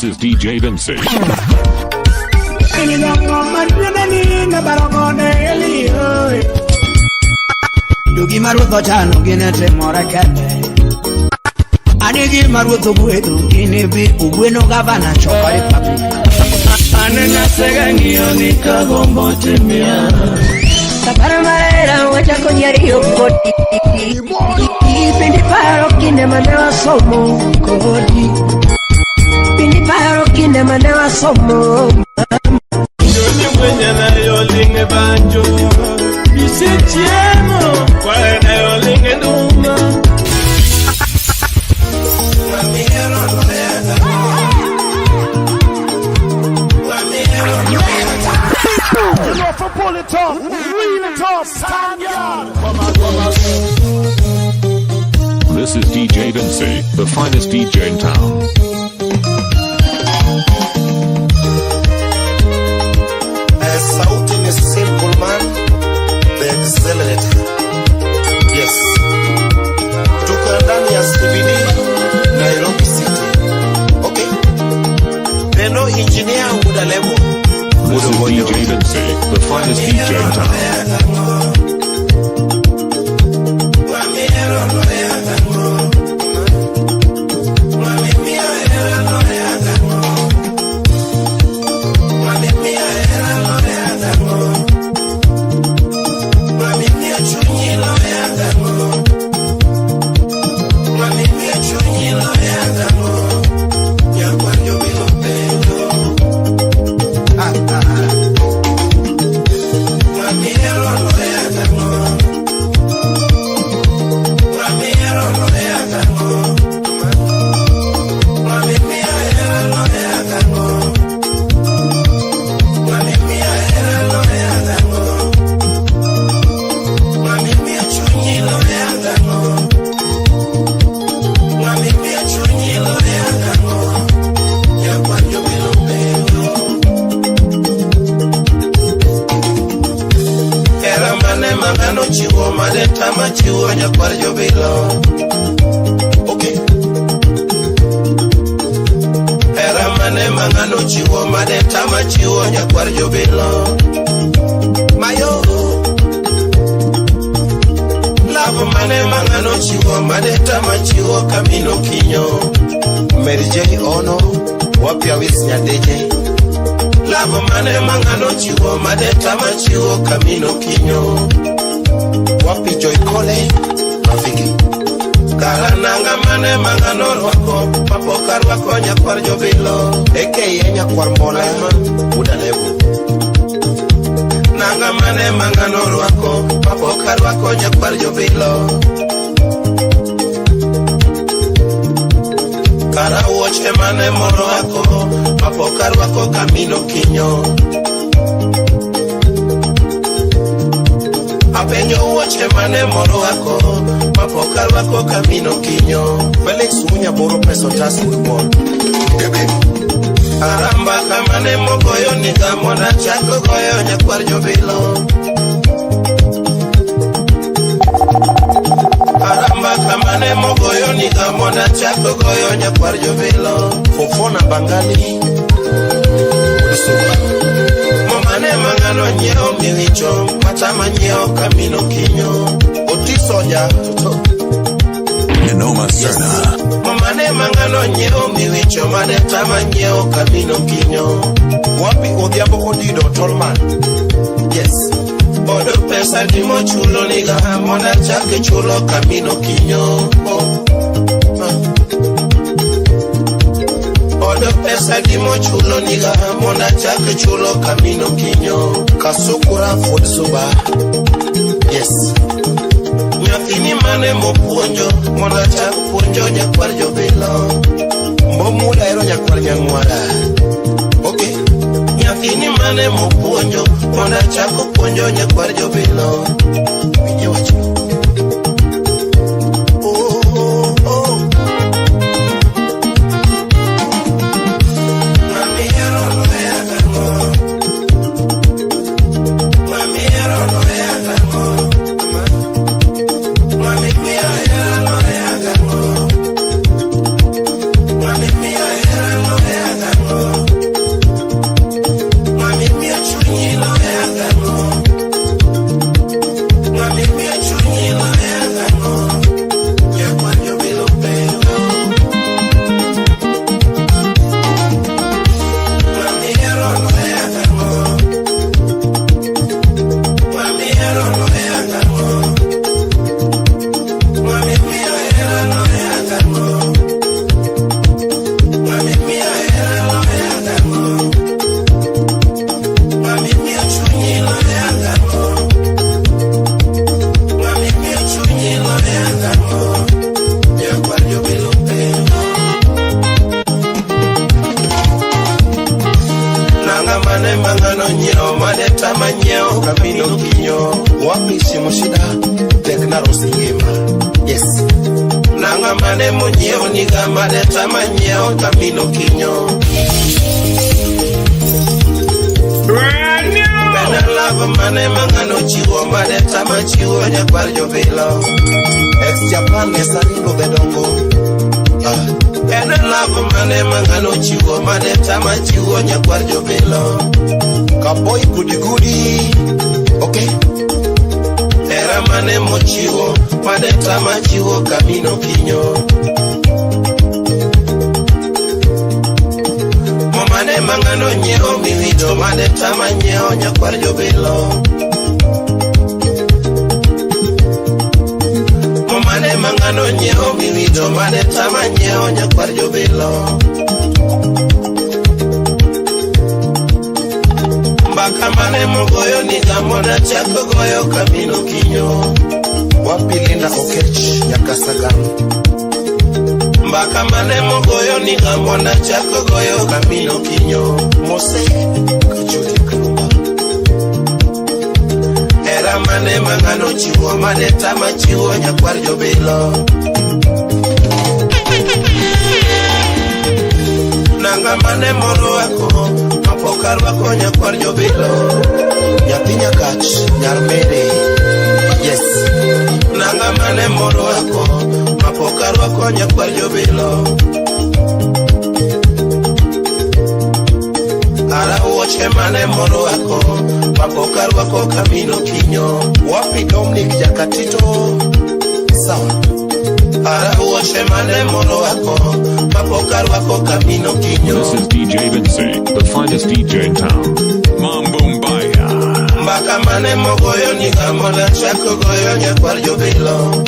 This is DJ Vincey. Dugi maruto chano ginete morakane. Anigi maruto buetu inebi ubueno gavana chokari papi. Anena segangi onika gombo temia. Saparamaera wacha konyario koti. Pindi paro kinde manewa somo kodi. Pindi paro kinde manewa somo. Yoni mwenye na yolinge banjo. Bisetiemo kwa na yolinge duma. This is DJ Vincey, the finest DJ in town. Shouting is simple, man. The excellent. Yes. Tuko ndani ya CBD, Nairobi City. Okay. Neno engineer Muda Level. This is DJ Vincey, the finest DJ in town. Fofona Bangali. Momane mangano nyeo miwicho. Matama nyeo kamino kinyo. Otisoja. Nenoma Serna. Momane mangano nyeo miwicho. Matama nyeo kamino kinyo. Wapi odhiambo odido tolman. Yes. Odo pesa dimo chulo niga. Mona chake chulo kamino kinyo. Odo pesa dimo chulo niga. Mona chake chulo kamino kinyo. Kasukura food suba. Yes. Nyakini mane mopuonjo. Mona chake puonjo nyakwar jobilo. Mbomula ero nyakwar nyangwara. Okay. Nyakini mane mopuonjo. Mona chake puonjo nyakwar jobilo. Winye wacho. mane monyiewo niga mane tama nyiewo kamino kinyo. Bena lava mane mangano chiwo mane tama chiwo nyakwar jobilo. Ex-Japan esaringo bedongo. Bena lava mane mangano chiwo mane tama chiwo nyakwar jobilo. Kaboy goody goody. Okay. Era mane mochiwo mane tama chiwo kamino kinyo. Mane mangano nyeo miwito mane tama nyeo nyakwar jobilo. Mane mangano nyeo miwito mane tama nyeo nyakwar jobilo. Mbaka mane mogoyo niga mona chako goyo kamino kinyo. Wapilinda okech nyakasagan. Mbaka mane mogoyo niga mona chako goyo kamino kinyo. Mose kuchuti kumba. Era mane mangano chiwo mane tama chiwo nyakwar jobilo. Nanga mane moro wako mapokar wako nyakwar jobilo. Nyathi nyakach nyarmede. Yes. Nanga mane moro wako mapokar wako nyakwar jobilo. Ara uoche mane moro wako mapokar wako kamino kinyo. Wapi Dominic Jakatito. Sawa. Ara uoche mane moro wako mapokar wako kamino kinyo. This is DJ Vincey, the finest DJ in town. Mambo Mbaya. Mbaka mane mogoyo niga mona chako goyo nyakwar jobilo.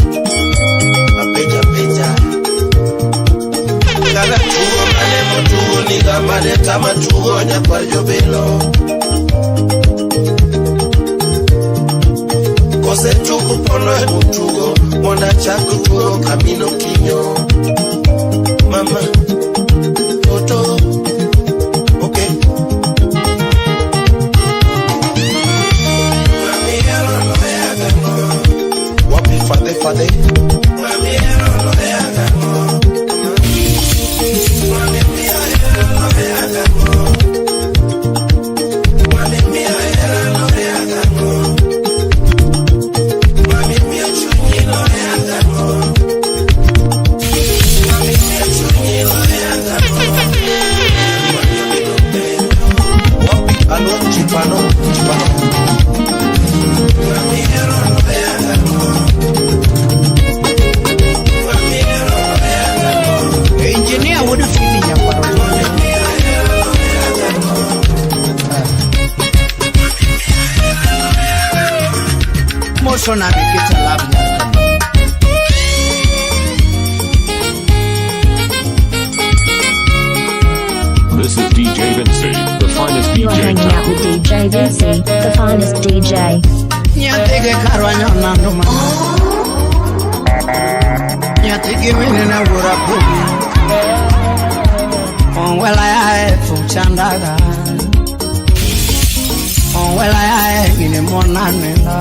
Apeja. Kada tugo mane motugo niga mane tama tugo nyakwar jobilo. Kose tugo pono e mutugo mona chako tugo kamino kinyo. Mama Toto. Okay. Wapi fade. Engineer would have seen you. Motion and get a love. This is DJ Vincey, the finest You are DJ in hanging out town. with DJ Vincey, the finest DJ. Nyatege karwanya nanduma. Nyatege wene na gura kubi. Onwela ya fumchandaga. Onwela ya gine monanela.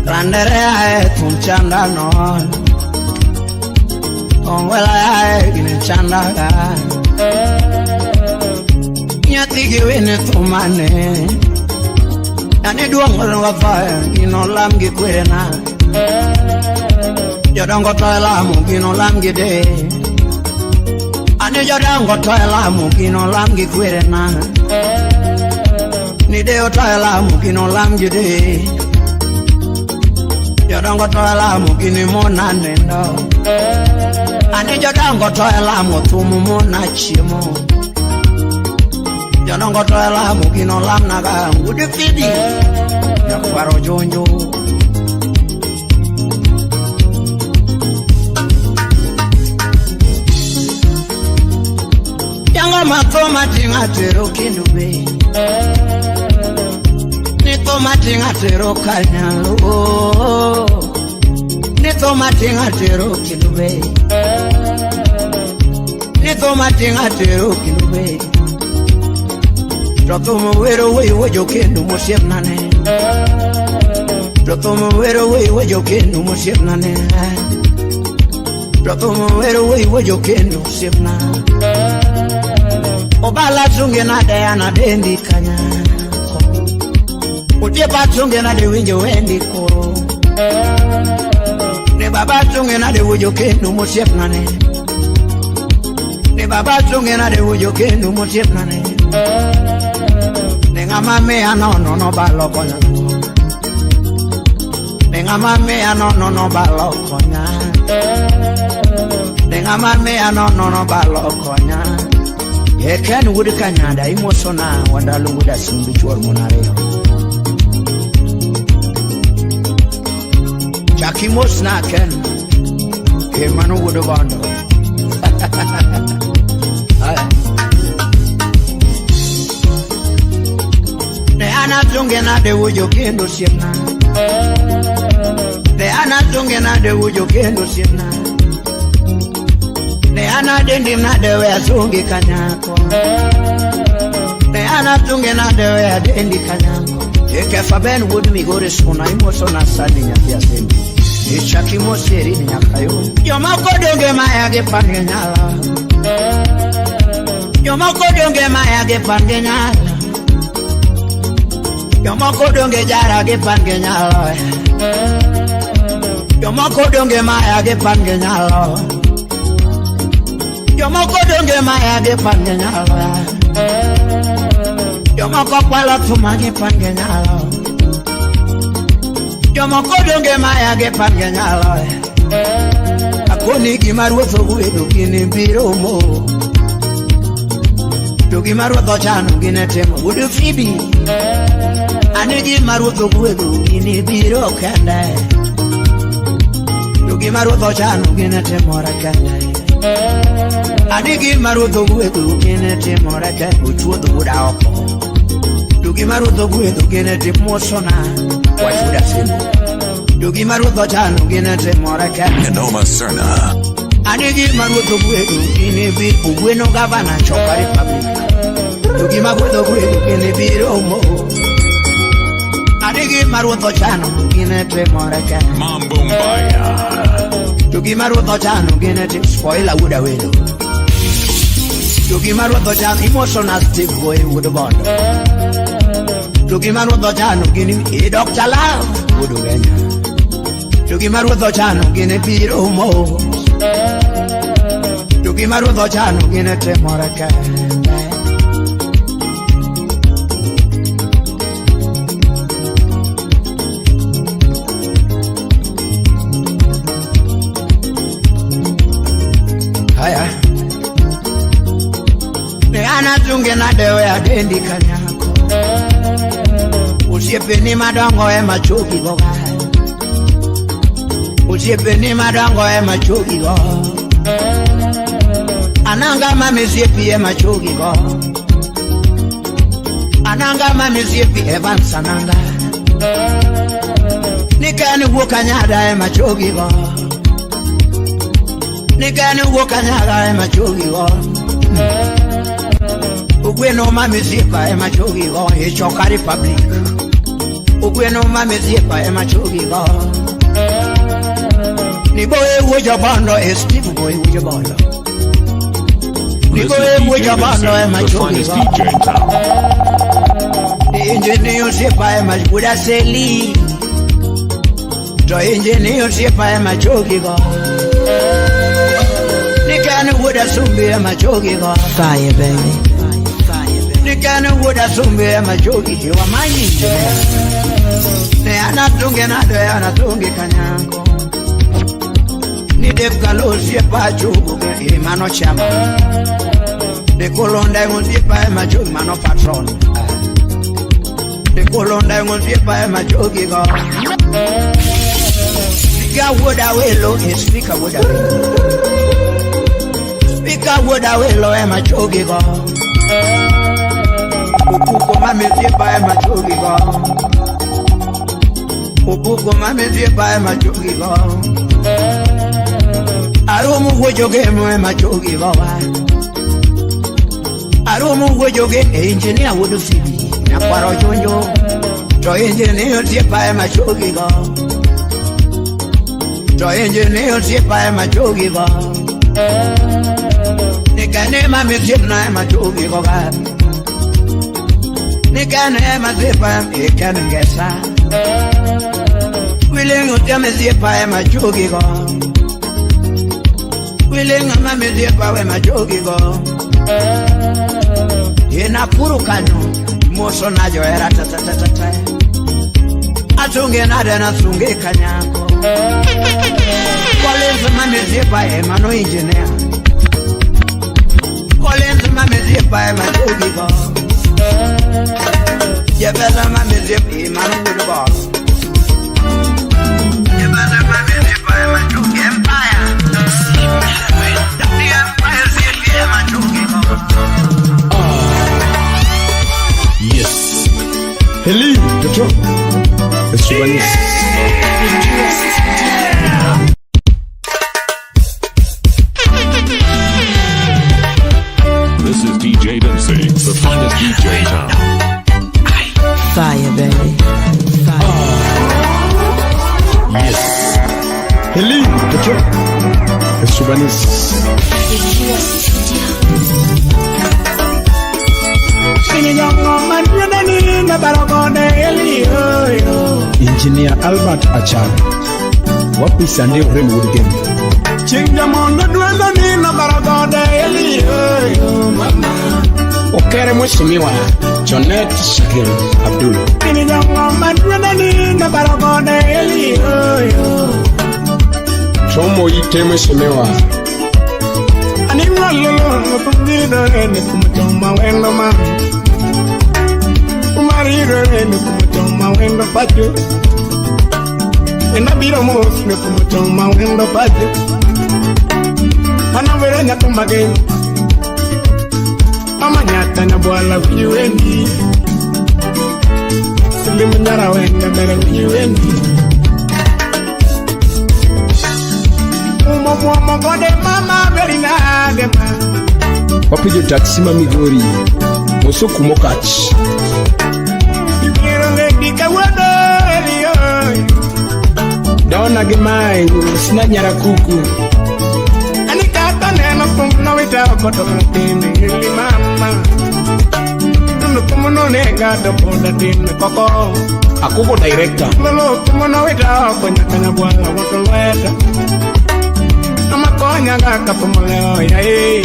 Randere ya fumchandano. Onwela ya gine chandaga. Nyatege wene tumane. Nane duongolo wa fire, gino lam gi kwerena. Jodongo toy lamu, gino lam gi de. Ane jodongo toy lamu, gino lam gi kwerena. Ni deo toy lamu, gino lam gi de. Jodongo toy lamu, gini mona nendo. Ane jodongo toy lamu, tumu mona chimo. Jodongo toy lamu, gino lam naga ngude fidi. Yakwaro jonjo. Yango matoma tinga tero kindube. Nitoma tinga tero kanyalo. Nitoma tinga tero kindube. Nitoma tinga tero kindube. Rotomo wero we jokenu mosiep nane. Rotomo wero we jokenu mosiep nane. Rotomo wero we jokendo sipna. Obala tunge na Diana dendi kanya. Ujepa tunge na de winjo wendi koro. Ne baba tunge na de jokendo mo sipna ne. Ne baba tunge na de jokendo mo sipna ne. Ne ngama me no balo konya. Ne ngama me no balo konya. Nenga mame no balo konya. Ye ken wood kanyada imosona wandalu wood asimbi chwar monareo. Jackie mosna ken ke manu wood bando. Ne ana tunge na de wujo kendo siena. Ne ana tunge na de wujo kendo siena. Ne ana dendi na dewe atungi kanyako. Ne ana tunge na dewe adendi kanyako. Eke faben wood mi gore skuna imoso na sadi nyapia sembi. Ichaki moseri ni nyakayo. Yoma kodonge maya ge pange nyala. Yoma kodonge maya ge pange nyala. Yoma kodonge jara ge pange nyala. Yoma kodonge maya ge pange nyala. Yoma kodonge maya ge pange nyala. Yoma kokwala tuma ge pange nyala. Yoma kodonge maya ge pange nyala. Akoni gimarwetho guedo gini biro mo. To gimarwetho chano gine temo gudu fibi. Ani gimarwetho guedo gini biro kanda. To gimarwetho chano gine temo rakanda. Adigi maruto guedo gene te moraka uchuodo buda oko. Dugi maruto guedo gene te mosona wajuda simu. Dugi maruto chano gene te moraka Noma Serna. Adigi maruto guedo gene bi ugweno gavana choka republic. Dugi maruto guedo gene bi romo. Adigi maruto chano gene te moraka Mambumbaya. Dugi maruto chano gene te spoiler wuda wedo. Dugi maruto chano emotional stiff boy would have bond. Dugi maruto chano gini Dr. Love would have been. Dugi maruto chano gini Piro Mo. Dugi maruto chano gini Temoraka. Hiya. Ana tunge na dewe adendi kanyako. Usiepe madongo e machoki goga. Usiepe madongo e machoki go. Ananga mami siepi e machoki go. Ananga mami siepi e vansananga. Nikani wukanyada e machoki go. Nikani wukanyada e machoki go. Ugweno mamezipa e machogi go e choka republic. Ugweno mamezipa e machogi go. Ni boy wuja bando e Steve boy wuja bando. Ni boy wuja bando e machogi go. Ni engineer zipa e machuda seli. To engineer zipa e machogi go. Ni kanu wuda sumbi e machogi go. Fire baby. Nikana woda sumbe majogi wa manyi. Ne anatunge na de anatunge kanyango. Ni defkalosi e pachugo e mano chama. De kolonda ngonzi pa e majogi mano patron. De kolonda ngonzi pa e majogi go. Speaker woda welo e speaker woda welo. Speaker woda welo e majogi go. Upuko mame ziepa e machogi go. Upuko mame ziepa e machogi go. Arumu wojoge mo e machogi go. Arumu wojoge e engineer wodu fibi. Na kwaro jonjo. To engineer ziepa e machogi go. to engineer sipa e majogi go nikane mami sipna e majogi go ga nikane masipa e kanengesa willing utame sipa e majogi go willing mami sipa e majogi go ina kurukano moso najo era tata atunge nada na sunge kanyako Collins mamezipa e mano engineer Collins mamezipa e majogigo Jebeza mamezipa e mano good boss Jebeza mamezipa e majogi empire The empire zipa e majogigo Yes Hello, Jojo It's Vincey. This is DJ Vincey, the finest DJ in town. Fire, baby. Fire. Yes. Hello, Jojo It's Vincey. Engineer Albert Achar wapi Sunday Rainwood game chinga mondo duendo ni na baragode elio mama okere mheshimiwa Jonet Shakir Abdul chinga mondo duendo ni na baragode elio chomo ite mheshimiwa ani ngololo ngopungido ene kumtoma wendo mama Marido ene kumutoma wendo pacho Ena biro mos me kumutoma wendo pacho Mana vere nyatumba gen Mama nyata nyabwala vijuendi Silimu nyara wenda bere vijuendi Umo gode mama veri nadema Wapijo taksima Migori Mosoku mokachi Dona gemai sina nyara kuku Anikata neno kumno wita koto matini ili mama Nunu kumuno nega dopoda dine koko Akuko director Lolo kumuno wita konya kanya buala wakilweta Ama konya gaka pumuleo ya hii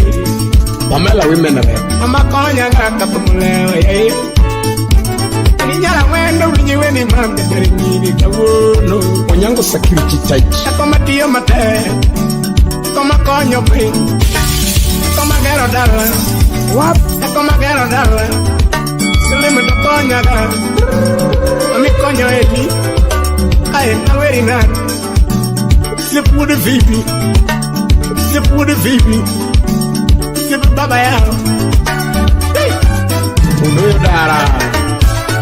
Pamela women of it Ama konya gaka pumuleo ya hii Ninyara wendo winyiwe ni mambe kere nyiri kawono Onyango security tight Akoma tiyo mate Akoma konyo pin Akoma gero dala Wap Akoma gero dala Silimu do konya ga Ami konyo edi Aye na weri na Slip with the VP Slip with the VP Slip baba yao Uno dara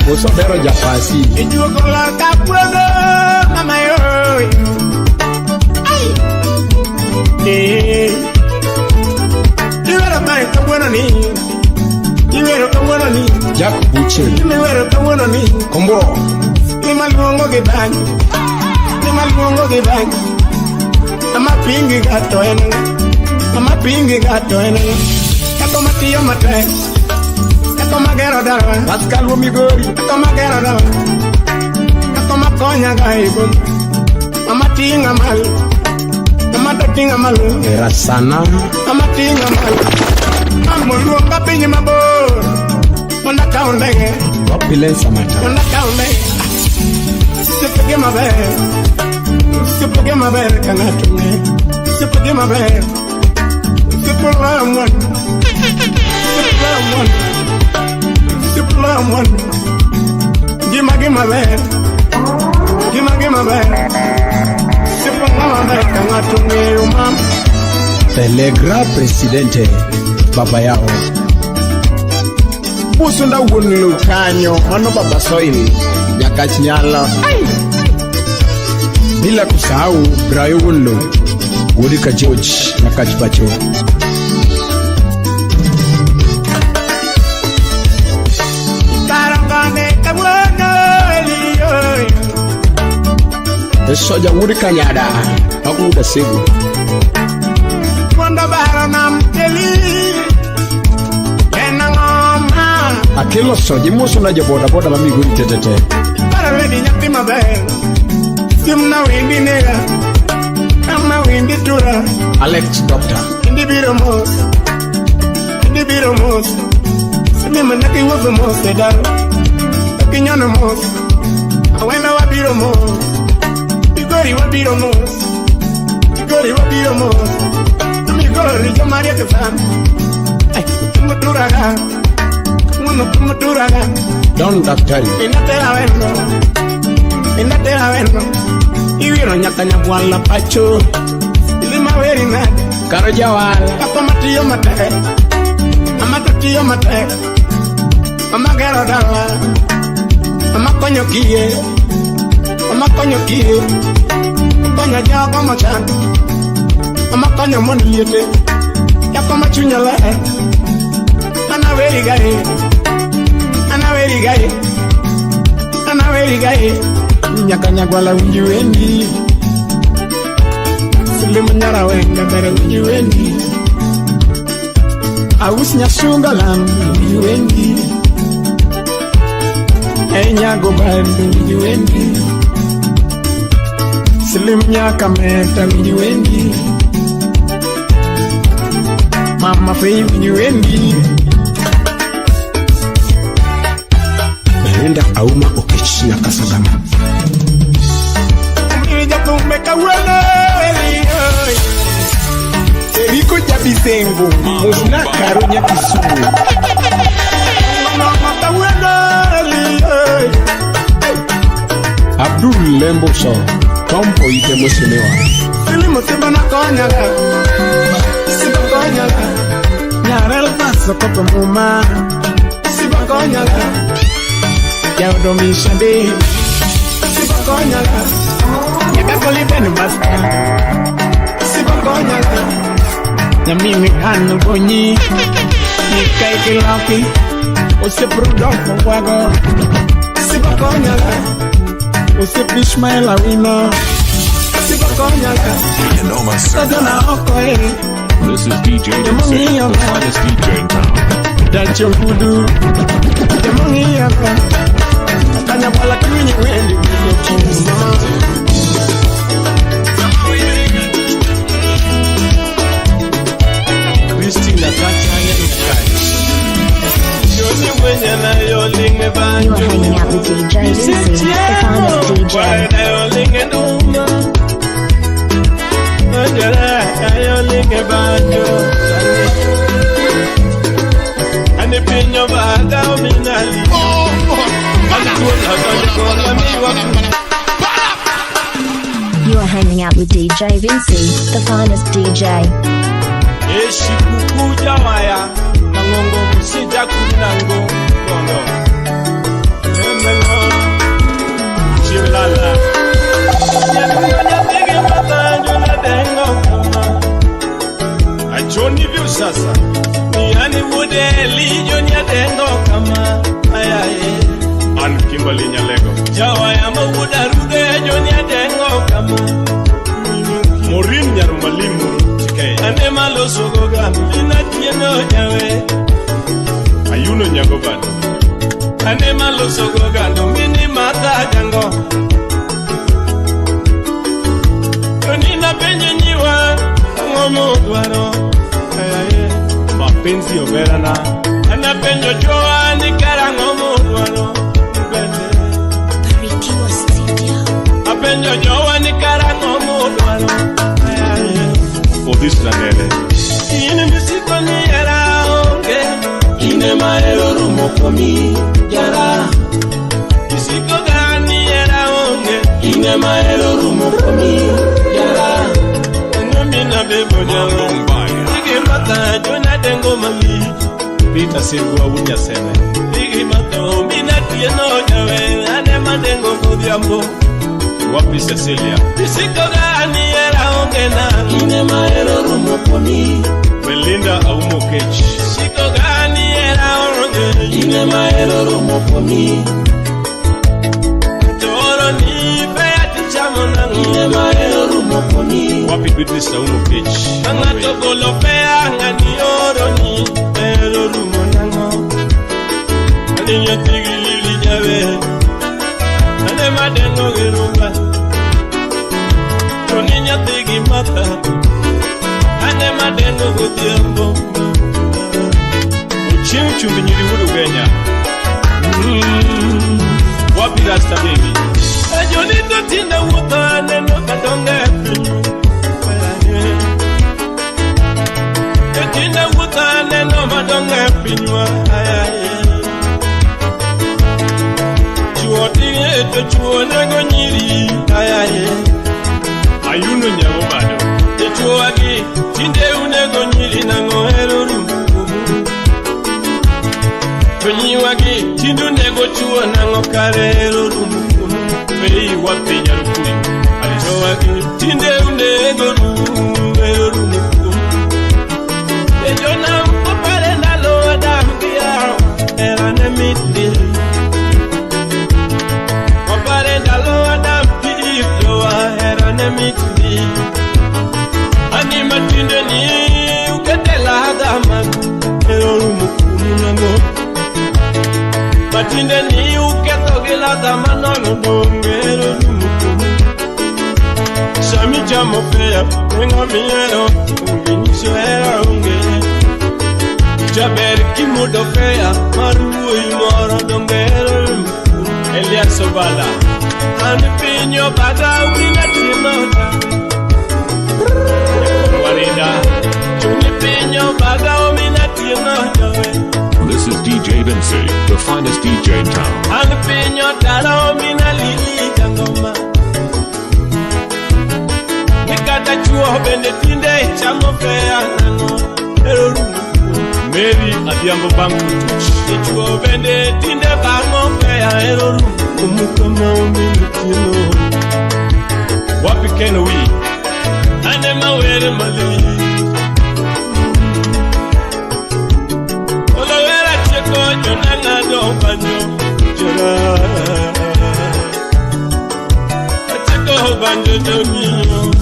Moso bero japasi Ijuwa kola kapuano Mama yo Ay Iwero kai kapuano ni Iwero kapuano ni Jack Buche Iwero kapuano ni Komboro Nima luongo kibanyi Nima luongo kibanyi Ama pingi gato ene Ama pingi gato ene Kakoma tiyo mate Akoma gero dala Pascal wo Migori Akoma gero dala Akoma konya gaigo Mama tinga malu Mama tinga malu Erasana Mama tinga malu Mambo luonga pinyi mabor Manda kaundege Wapilensa mata Manda kaundege Sipege mabere Sipege mabere kangatunge Sipege mabere Sipege mabere Give my bed. Give my bed. Telegra presidente baba yao Busunda wunlu kanyo Mano baba soili Nyakachnyala Bila kusahau Brayo wunlu Wudika George Nyakachipacho The soldier would Kanyada. I would have said, Wonder Baranam Kelly. Akilo soji musu na jaboda boda mami guri tetete. Para wedi nyati mabe. Simna windi nega. Kama windi tura. Alex Doctor. Indi biro mos. Indi biro mos. Simi manaki wazo mos edaro. Taki nyana mos. Awena wabiro mos. Igori wabiro mos. Igori wabiro mos. Tumi gori jamaria kesan. Ay, tumutura ga. Don Daktari Inatela weno Iwiro nyakanya wala pacho Ilima weri na Karoja wala Papa matiyo mate Amatatiyo mate Mama gero dawa Mama konyo kie Mama konyo kie Konyo jawa kama chan Mama konyo moni liete Yako machunya le Ana weri gai Ana weri gai Nyakanya gwala winji wendi Silimu nyara wenga bere winji wendi Awus nyasunga lam winji wendi Enyago bande winji wendi Silimu nyaka meta winji wendi Mama fei winji wendi Enda auma okechi na kasagama Mija kumbeka wala Eriko jabisengo Musna karunya kisumu Mata wala Abdul Lembo so Tompo ite musimewa Silimu sibana konyaga Siba konyaga Nyarel paso koto muma Siba konyaga Yau domi shade Siba konyala Yaka koli benu basta Siba konyala Nyamimi kanu bonyi Nikai kiloki Ose prudonko wago Siba konyala Ose pishmaela wino Siba konyala Sadona okoe This is DJ Vincey, the finest DJ in town. That's your voodoo Yamongi yaka Kanya wala kiwinyi wendi Christina Kachanya Ikai You are hanging out with DJ Vincey, the finest DJ. You are hanging out with DJ Vincey, the finest DJ. Johnny view sasa ni yani modeli Johnny atengo kama ayaye an Kimberly Nyalego jawa ya mawuda rude Johnny atengo kama Morin nyaru malimu tike ane maloso goga ina tieno nyawe ayuno nyago bado ane maloso goga ndo mini mata jango Johnny na penye nyiwa ngomo dwaro mapenzi oberana anapenyo joa ni karango mudwano apenyo joa ni karango mudwano for this landele ine misiko ni era onge ine maero rumo komi yara misiko gani era onge ine maero rumo komi yara ngomina bebo jawa Mata jona dengo mami Vita siwa unya seme Igi mato mina tieno jawe Ane madengo kudiambo Wapi Cecilia Isiko gani era ongena Ine maero rumo koni Melinda aumo kechi Isiko gani era ongena Ine maero rumo koni Toro ni pea tichamo nangu bidli sauno pitch. Angato golopea ngani oro ni ero rumonango. Aninya tigi lili jawe. Ane madengo gerumba. Toninya tigi mata. Ane madengo gutiambo. Uchim chumbi nyiri wuru genya. Wapi rasta baby. Ajoni to tinda wuta neno katonga. Tinda wuta neno madonga pinwa. Chuo tinge to chuo nego nyiri. Ayuno nyawo bado. Chuo agi tinde unego nyiri nango eruru. Wagi tindu nego chuo nango karero rumu Fei wapinya rukuni Aliso wagi tinde unego rumu Ejona mpapare nalo adamkia Erane miti Mpapare nalo adamki Loa erane miti Anima tinde ni uketela adama Ero rumu nango Matinde ni uketo gila damana londongero lumukumu Shami jamo fea, wenga miero, unginisho era unge Jaber kimudo fea, marubu imoro dongero lumukumu Elia Sobala, ane pinyo baga wina tinoda Warida, chuni pinyo baga wina tinoda This is DJ Vincey, the finest DJ in town. Anpinyo taro mina lili jangoma. Nikata chuo bende tinde chamo fea nango. Mary Adiambo Bangu. Chuo bende tinde bango fea eruru. Umukama umini tino. Wapi keno wi? Anema were mali.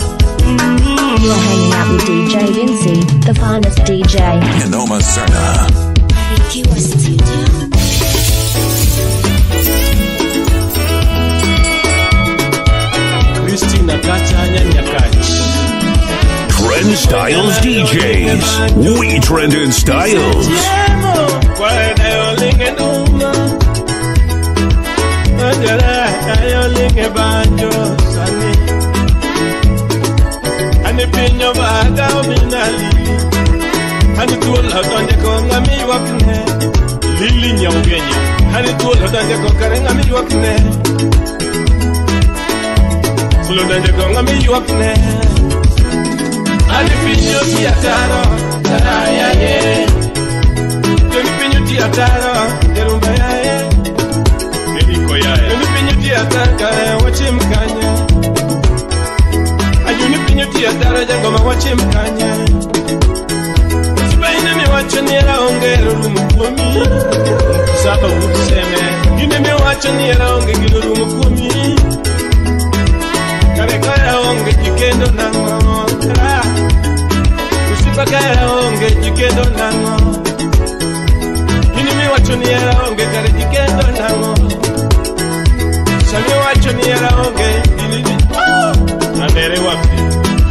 You're hanging out with DJ Vincey, the finest DJ. Yanoma Serna. Christina Kacha Nyakachi. Trend Styles DJs. We trend in styles. Ani pinyo baga ominali Ani tuola donje ko ngami wakne Lili nyawgenya Ani tuola donje ko kare ngami wakne Tuola donje ko ngami wakne Ani pinyo tiataro Taraya ye Ani pinyo tiataro Derumba ya ye Eriko ya ye Ani pinyo tiataro Wachimkanya Ayuni pinyo tiataro Jangoma wachimkanya Sibaine mi wachonira ongero rumukumi Sapa utuseme Yine mi wachonira ongero rumukumi Kare kaya onge jikendo nango Usipa kaya onge jikendo nango Yine mi wachonira onge kare jikendo nango Sami wachonira onge Nandere wapi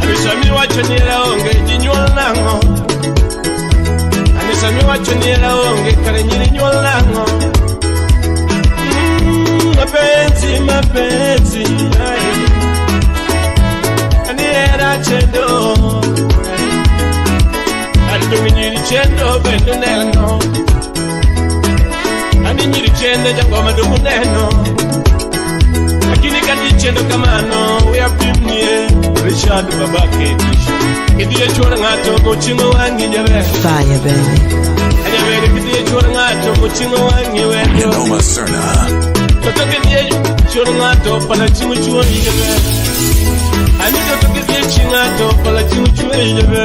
Anisami wachonira onge jinyol nango Anisami wachonira onge kare nyiri nyol nango Mapenzi Aniera chendo Andungi nyiri chendo bendo neno Ani nyiri chendo jangoma dungu neno Lakini kati chendo kamano Uya pimnie Richard babake tisho Kidiye chora ngato Mochingo wangi nyabe Fire baby. Anyabere kidiye chora ngato Mochingo wangi wendo Yanoma Serna. Toto kidiye chora ngato Pala chingu chuo nyabe Ani toto kidiye chingato Pala chingu chuo nyabe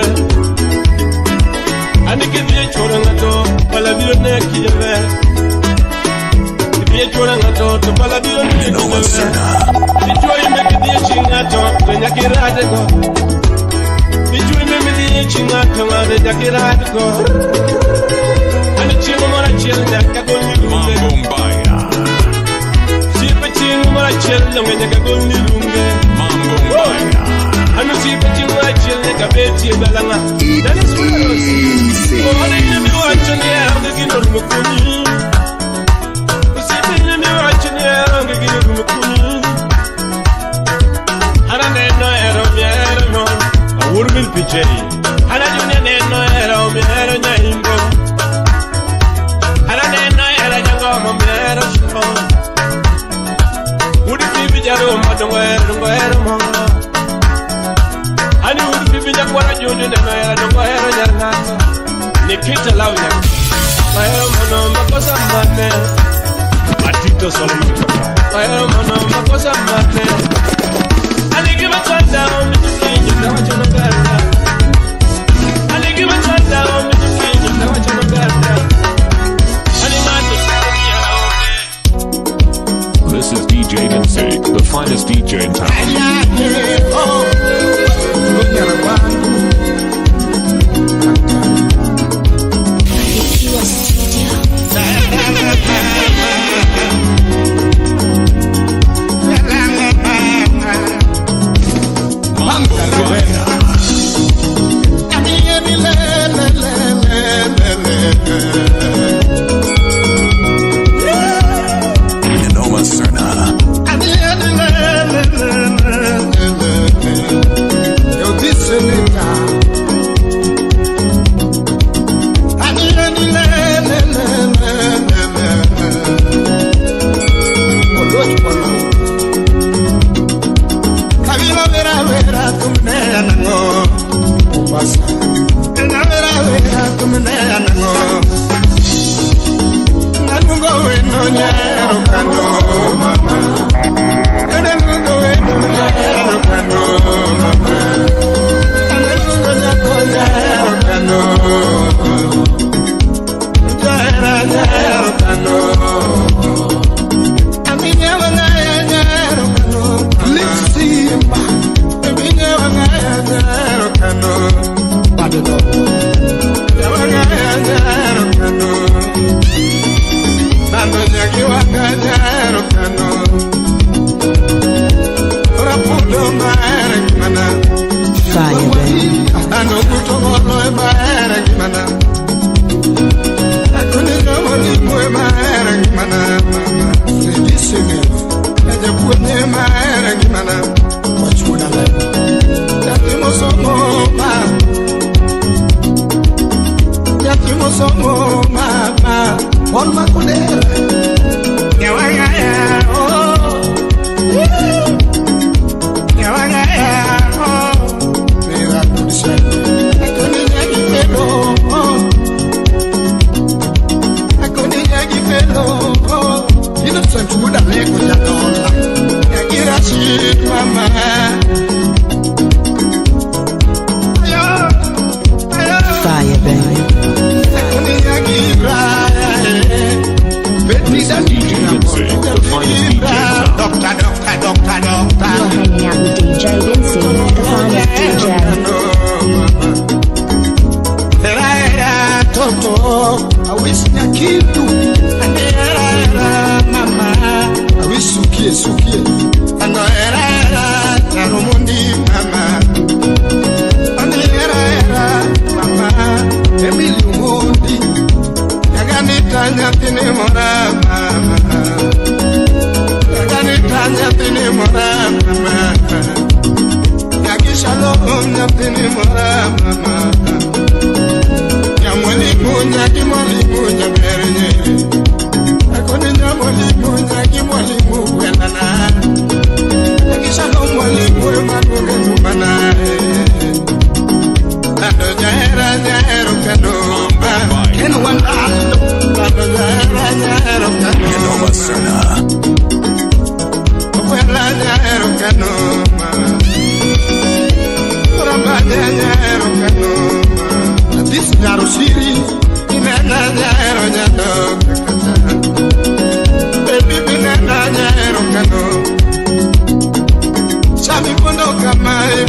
Ani kidiye chora ngato Pala biro neki nyabe Kidiye chora ngato Pala biro neki Yanoma nyabe Serna. Kidiye chingato Kenya kirate go Nyakirako and chingo mora chel nyakagoni Mambombaya Sipa chingo mora chel nyakagoni lunge Mambombaya Anu sipa chingo mora chel nyakabeti balanga That is what I see Ora ina mi wachani anga gino rumukuni Sipa ina mi wachani anga gino rumukuni Ana neno ero miero no Awurbil pijei Ana dunia neno era o miero nyaimbo Ana neno era nyango mo miero shimo Udi fibi jaro madongo era mongo Ani udi fibi nyakwara juju neno era dongo era nyarnata Nikita launya Maero mono makosa mane Atito Solomon Maero mono makosa mane Ani giva chanda o mitukinyi Kawa chono ganda This is DJ Vincey, the finest DJ in town.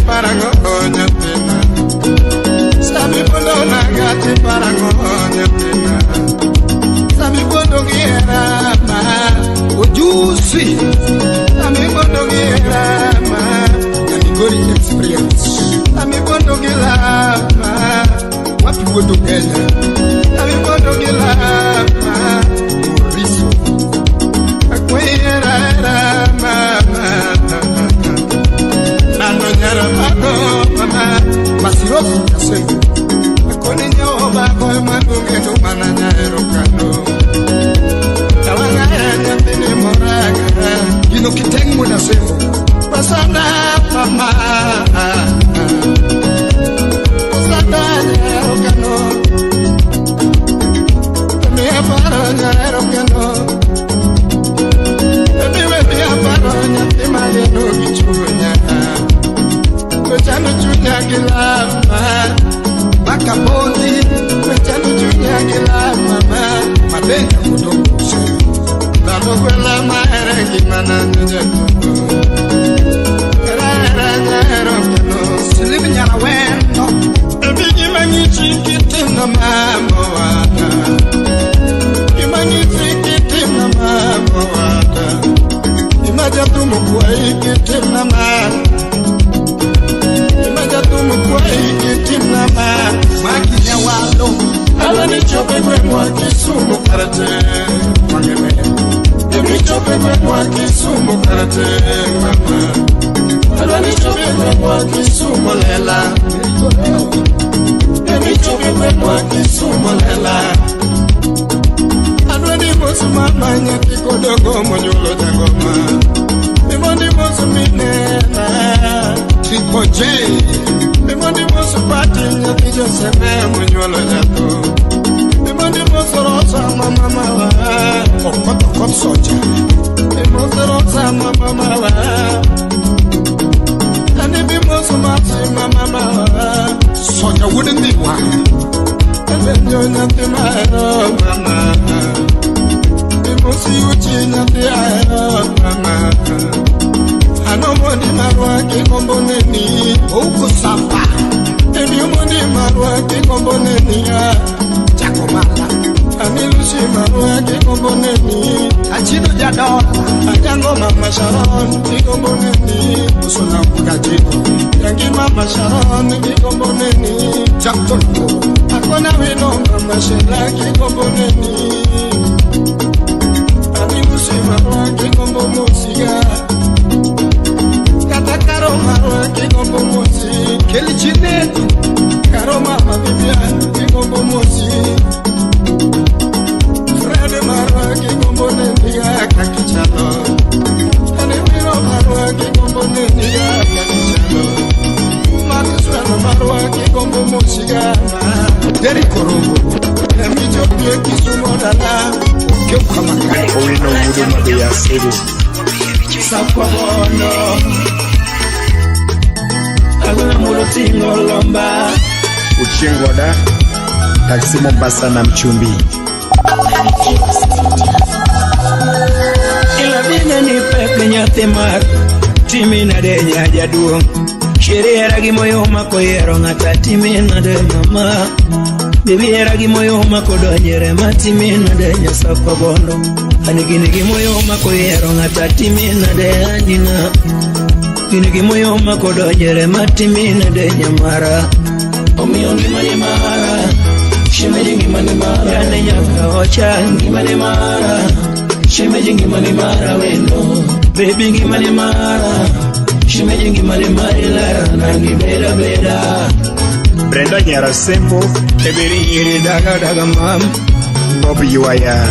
Para go, ikitimna ma Imaja tumu kwa ikitimna ma Makinya walo Alani chope kwe mwa kisumu karate Mwangeme Emi chope kwe mwa kisumu karate mama Alani chope kwe mwa kisumu lela Emi chope kwe mwa kisumu lela Alani mosu mama nyaki kodogo monyolo jangoma Imondi mosu minena Triple J Imondi mosu pati nyaki joseme monyolo jato Imondi mosu rosa mama mawa Okoto kot soja Imondi rosa mama mawa Anibi mosu mati mama mawa Soja wouldn't be one Ebenyo nyaki maero mama Imosi uchi nyaki aero mama Anomoni marwa kikomboneni Uku sapa Ebiumoni marwa kikomboneni Jakomala Anilusi marwa kikomboneni Achido jadon Ajango mama Sharon kikomboneni Usuna mkajino Yangi mama Sharon kikomboneni Jaktonko Akona wino mama Shela kikomboneni Anilusi marwa kikombonosiga Karo marwa kigombo mosi Keli chinetu Karo mama Vivian kigombo mosi Fred marwa kigombo nendiga kakichalo Anewiro marwa kigombo nendiga kakichalo Makiswano marwa kigombo mosi gana Deri korongo Nemijo pie kisumo dala Kyo kama kari Owino wudu mabe ya sedu Sakwa bono Aguna murutingo lomba Uchengwa da Taksi Mombasa na Mchumbi Ila bine ni pepe nyathimar Timi na de nyaja duong Shiri ragi moyo mako yero ngata timi na de mama Bibi ragi moyo mako donyere matimi na de nyasa kwa bondo Anigini moyo mako yero ngata timi na de anina Gini moyo mako donyere matimi na de nyamara Omiyo ngimani mara Shemeji ngimani mara Yane nyaka ocha ngimani mara Shemeji ngimani mara wendo Baby ngimani mara Shemeji ngimani mara Nangi beda beda Brenda Nyara Sembo Eberi nyiri daga daga mam Bobby Yuaya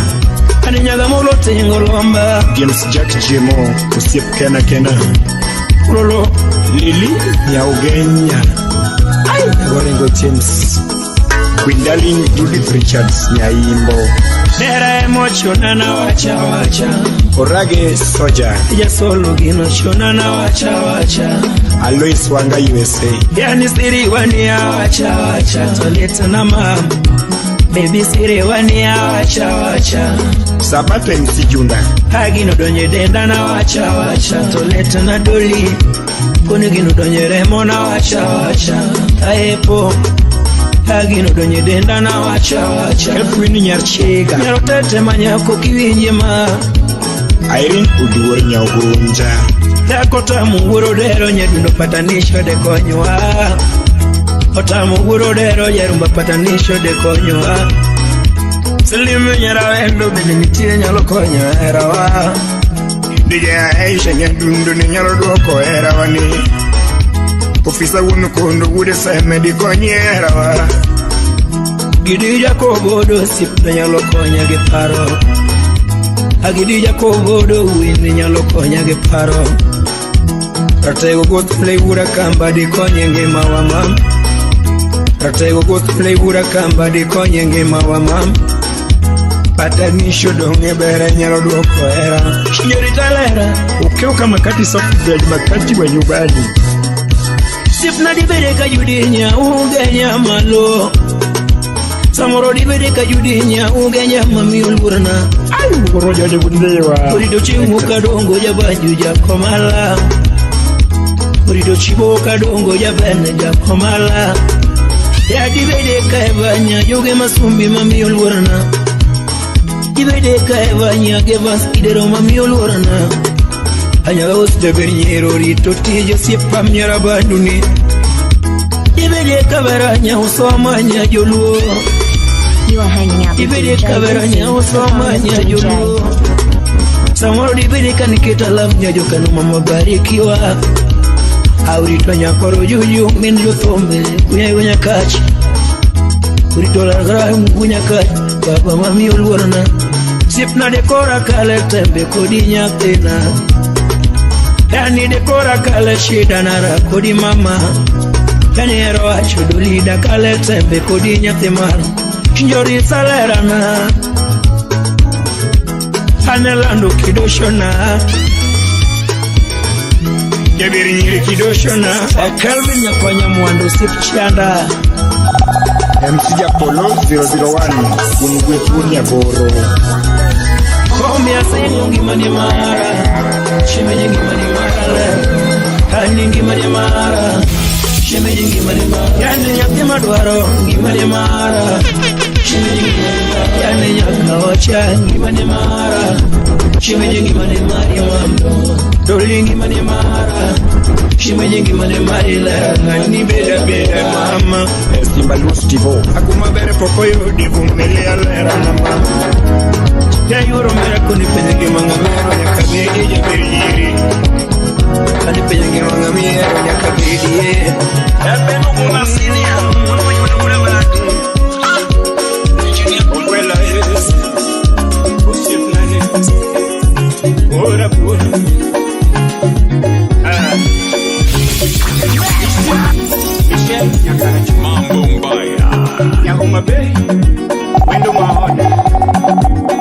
Ani nyaga molo tengo lomba James Jack Jimo Usiep kena kena Lolo Lili Nyaugenya Ay Gorengo James Quindalin Judith Richards Nyaimbo Nera emochona na wacha wacha Orage Soja Ija solo gino shona na wacha wacha Alois Wanga USA Yani siri wani ya wacha wacha Toleta na mama Baby siri wani ya wacha wacha Sabato MC Junda Hagino donye denda na wacha wacha Toleta na doli Kuni gino donye remo na wacha wacha Aepo Hagino donye denda na wacha wacha Elfwini Nyarchega Nyarotete manyako kiwinje ma Irene Uduwar Nyahunja Dakota munguro dero nyedundo patanisho de konywa Ota munguro dero yerumba patanisho de konywa Silimu nyara wendo bini mitie nyalo konywa erawa Dija Aisha nyedundo ni nyalo duoko erawani Ofisa wunu kondo wude seme di konye erawa Gidija kobodo sipda nyalo konya giparo Agidija kobodo wini nyalo konya giparo Ratego goth play wura kamba di konye ngema wa mam Ratego goth play wura kamba di konye ngema wa mam Patanisho donge bere nyalo duoko era Shinyori talera Ukeuka makati soft bread makati wa nyubani Sipna di bere kajudinya ugenya malo Samoro di bere kajudinya ugenya mamiul burna Ayu mkoroja de bundewa Kurido chimu kadongo jabaju jakomala Kurido chibo kadongo jabene jakomala Ya di bere kaibanya yoge masumbi mamiul burna Di bere kaibanya gevas idero mamiul burna Anyos de Berniero Rito Tijo Siepa Mirabaduni Ibele Caveranya Usomanya Yulu You are hanging out with Ibele DJ Caveranya Vincey, the Usomanya finest Yulu DJ. Samoro Ibele Kanikita Lamnya Jokanu Mama Barikiwa Auritonya Koro Yuyu Minjo Thombe Kunya Kachi Uritola Gram Kunya Kachi Baba Mami Ulwarna Sipna Dekora Kale Tembe Kodinya Tena Yani Dekora Kale Shida Nara Kodi Mama Yani Ero Achudulida Kale Tembe Kodinya Temara Njori Salerana Hanelando Kidoshona Jabiri Nyiri Kidoshona Kelvin Nyakwanya Mwando Sipchanda MC Polo 001 Unugwetunya Boro Kombia Sengu Ngimani Mara Shimeji Ngimani Mara Hani Ngimani Mara Shimeji Ngimani Mara Yani Nyatima Dwaro Ngimani Mara Shimeji Ngimani Mara Yani Nyakawacha Ngimani Mara Shimeji Ngimani Mara Doli Ngimani Mara Shimeji Ngimani Mara Ngani Beda Beda Mama Estimba Lustivo Akuma Bere Pokoyo Divu Mele Alera Nama Ya yoro mera kuni penye mangamero ya kabedi ya beriri Kani penye mangamero ya kabedi ya beno kuna sinia kuna baratu Nichini kukwela yes Usif nane Ora pura Michelle Nyakarachu Mambo Mbaya. Nyahuma Bay Wendo Mahona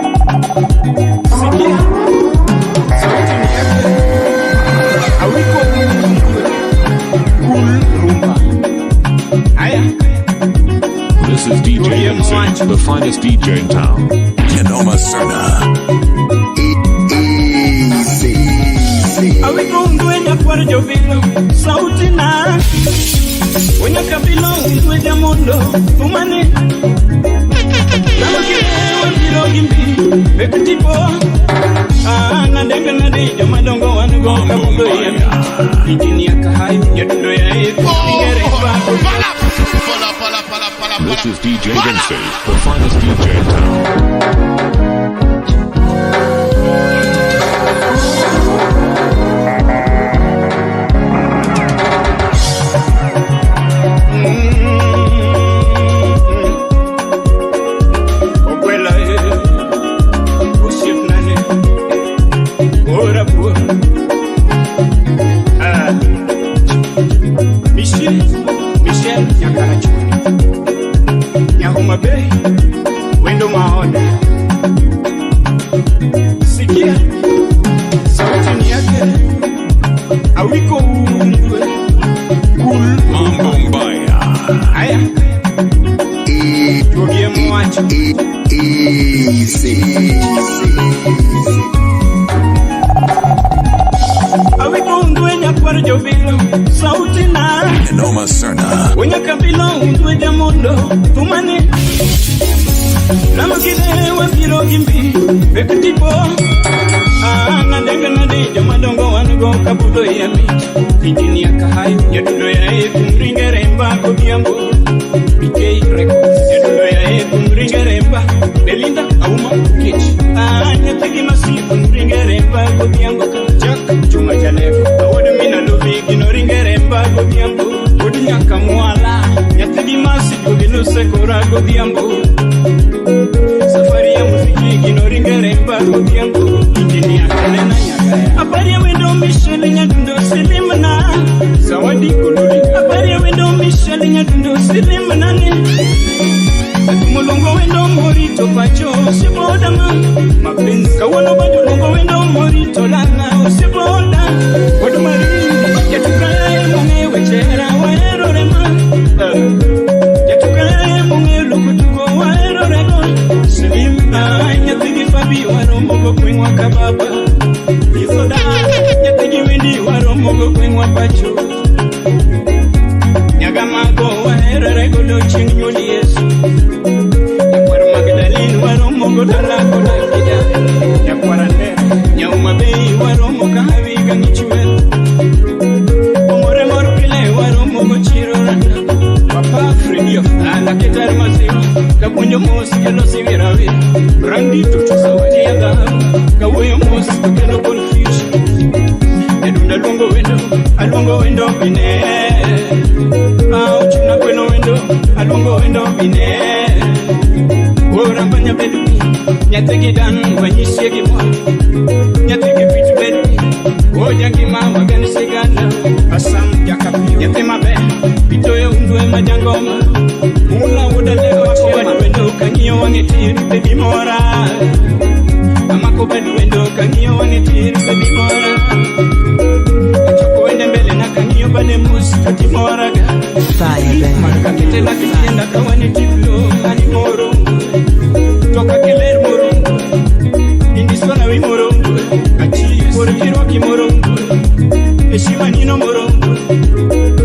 This is DJ Vincey, the finest DJ in town. Kenoma Serna. Awikunduenya kwa jovilo sauti na Wenya kabilo undueja mundo Tumane Namakile wapiro gimbi Bekutipo Nandega nadijo madongo wanugo Kabundo ya Nijini ya kahayu Yadundo ya eku Nigere ibaku This is DJ Vincey, the finest DJ in town. Michelle Nyakarachu Nyahuma Bay Wendo Mahona Sikia sauti ni yake Awiko undwe Mambo Mbaya. Aya Tuogie mwacho Awiko undwe nyakwara jovilo sauti na Kenoma Serna. Wenya kabilo undwe jamundo Tumane Namakile wapiro gimbi Bekutipo Nandega nadijo madongo wanugo Kabudo ya miti Nijini ya kahayu Yadundo ya eku Mringeremba Kodiambo BK Records Yadundo ya eku Mringeremba Belinda Auma Kichi Nyatigi masifu Mringeremba Kodiambo Jack Chuma Jaleko Awadu mina lubi Gino Ringeremba Kodiambo Kodi nyaka mwala Nyatigi masifu Gino sekora Kodiambo Safari ya muziki Gino Ringeremba Kodiambo Injini ya kalena nyakaya Apari ya wendo Michelle Nyadundo Silimana Zawadi kululi Apari ya wendo Michelle Nyadundo Silimana Akumulongo wendo Morito Pacho Usiboda ma Mapenzi Kawono bado longo wendo Morito Lana Usiboda Wadu marini Yatukaya munge wechera Waero rema Yatukaya munge Lukutuko waero rego Silimana Nyatigi Fabi Waromogo Kwengwa kababa Isoda Nyatigi Windi Waromogo Kwengwa Pacho Nyagamago Waero rego Do Chingnyuli Yesu Yakwara Magdalene Waromogo Dala Koda Kida Yakwara Nde Nyauma Bei Waromoga Haviga que no se viera bien. Brandito, chusawatiada, kawoyo mos, que no confusion. En un alongo window, bine. Ouch, na bueno window, alongo window, bine. Orambanya bedu, nyateki dan, wanyisiegi mo. Nyateki pitu bedu, ojangi mama gani segana. Asam jakapi, yatema be, pitoyo undwe majangoma. Mula woda leo chema wendo kanyo wangetiri baby mora. Amako bedu wendo kanyo wangetiri baby mora. Achoko wende mbele na kanyo bane musi kati mora ga. Marka kitela kitienda kawane tiplo ani moro. Toka keler moro. Indiswana wi moro. Achi por kiro ki moro. Eshima nino moro.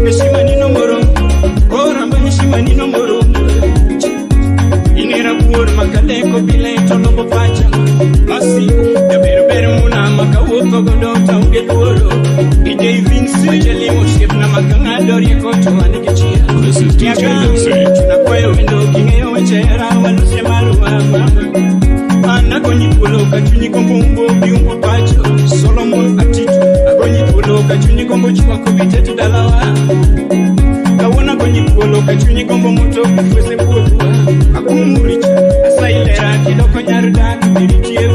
Eshima nino moro. Ora mbanyishima nino moro. Inera buor makaleko bileto lobo pacha. Masi ya beru muna makawoto godota ungeluoro. DJ Vincey jelimo ship na makangadori koto anikichia. This is DJ Vincey. Tunakweo wendo kingeyo wechera waluse maruwa mama. Anagonyi pulo kachuni kombo biumbo pacho. Solomon atitu agonyi pulo kachuni kombo chwako bitetu dalawa. Kawona gonyi pulo kachuni kombo moto kufwese puwa. Akumuricha asailera kidoko nyaruda kubirichie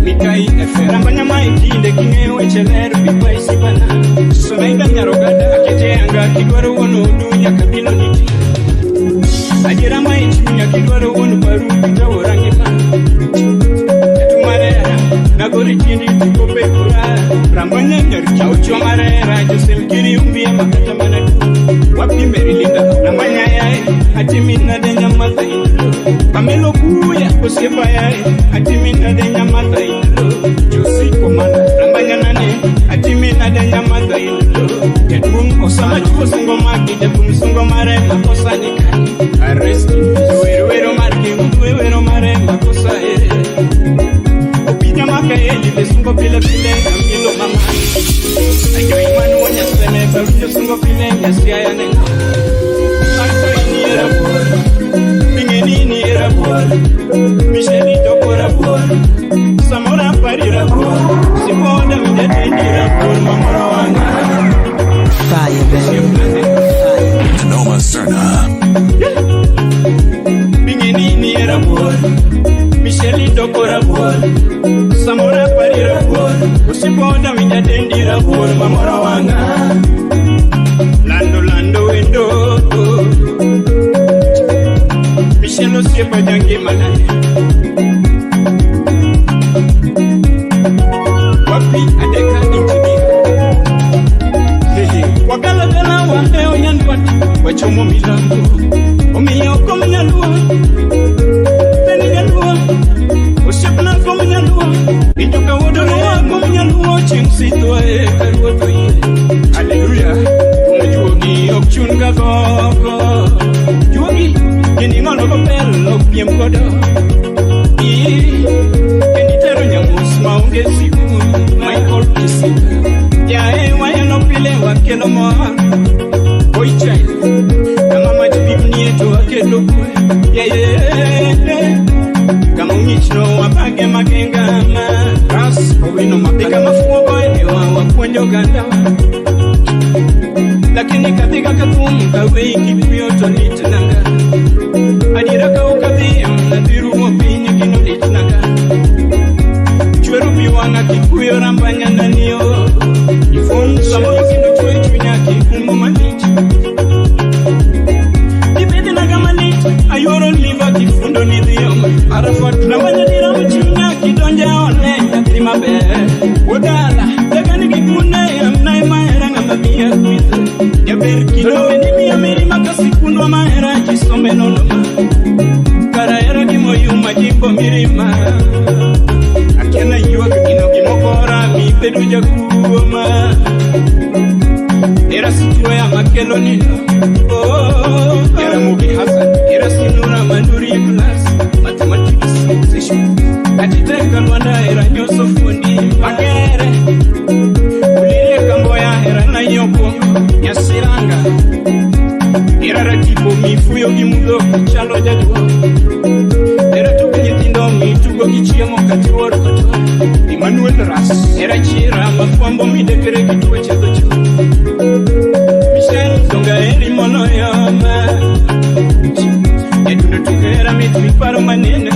Mikai efera mbanyama ikinde kingeyo echeleru bipai sibana. Sonaida nyarogada akete anga kigwaro wono dunya kabilo niti. Ajira maichunya kigwaro wono baru pita orangi man. Etumarera nagori chindi tukope kura. Rambanya nyaricha uchomarera josel kiri umbia makata manadu. Wapi merilinda rambanya yae hatimina denya mata indlo. Pamelo kuya kosepa yae hatimina denya mata indlo. Josi komanda rambanya nane hatimina denya mata indlo. Kedung osama chuko sungo maki jepung sungo mare makosa nikani. Arresti wero marki wero mare makosa Opinya maka de sungo pile kamilo mama. Ayo imanu wanya sene barujo sungo pile yasia ya nenga. Alto ini era por, bingeni era por, Micheli tokora por, Samora parira por, Siponda midete era por mamora wanga. Fire baby. Sonoma Serna. Bingeni era por, Micheli tokora por, Samora parira por, Siponda midete era por mamora wanga. Lando wendo Michelo siepa jangi manane. Wapi adeka intimia. Wakala dela waheo nyanduati wachomo milango. Omiyo komi nyalua Teni nyalua Osepna komi nyalua Intoka wodoroa komi nyalua Chingsitwa karuoto ye. Hallelujah. Juogi okchun ka gogo. Juogi kini ngono ko pelo piem kodo. Kini tero nyamus maunge siku Michael Kisika. Ya waya no pile wakelo mo. Boy child kama majibibni eto wakelo kwe. Kama unyichno wapage makengama. Ras owino mapika mafuogo enewa wakuenjo gandawa. Lakini katika katumu kawe kipuyo tolitinanga. Adira ka ukabia mnadiru wapinye kinolitinanga. Chweru biwanga kipuyo rambanya naniyo. Ifungu samoyo kino chwe chunya kikumbo maniti. Dipete na kamaniti ayoro liva kifundo nidhiyoma. Arafat rambanya dira mchunya kidonja one natima be. Wodala dagani kikune amnai maheranga mabia kuize. Yaber kino menimi ameri makasi kunwa mahera jisombe noloma. Kara era kimoyuma jimbo mirima. Akiana yuwa kino kimokora mi pedu jakuoma. Era situwe ya makelo nino. Era mugi hasan. Era sinura manduri class. Mathematics session. Atiteka lwanda era nyoso fundi. Makere Ulire kamboya era na yoko Nyasiranga Era ratipo mifuyo gimudo Chalo jadua era chira mafumbo midekere kituwe chezo chu Michelle songa eri mono yoma Eduno tukera mitiparo manene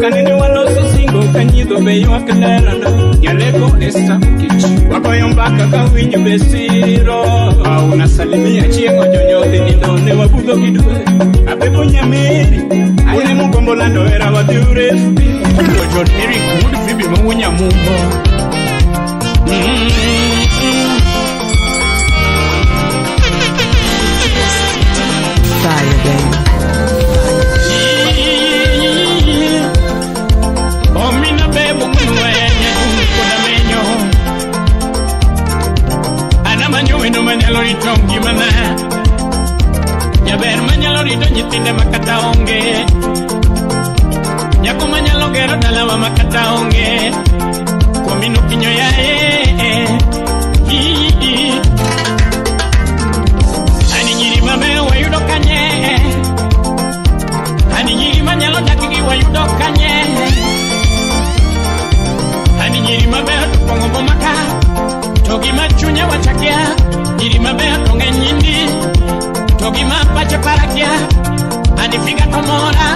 Kanene waloso singo kanyido beyo akalerana Yaleko esta kichi Wakoyombaka kawinyo besiro Auna salimia chiengo jonyote nindone wabudo kidue Apepo nyameri Aine mugombo lando era wadure Jojo Eric Wood fibi mwenye mumbo Fire, baby. Omina bebo kunwenye kuda menyo Ana manyo wino manyalo ritongi mana Yaber manyalo rito nyitinde makata onge Nyako manyalo gero dalawa makata onge Komino kinyo ya Ani nyiri mame wayudo kanye Ani nyiri manyalo dakigi wayudo kanye Ani nyiri mabe tupongo bomaka Togi machunya wachakia Nyiri mabe tonge nyindi Togi mapache parakia Ani figa tomora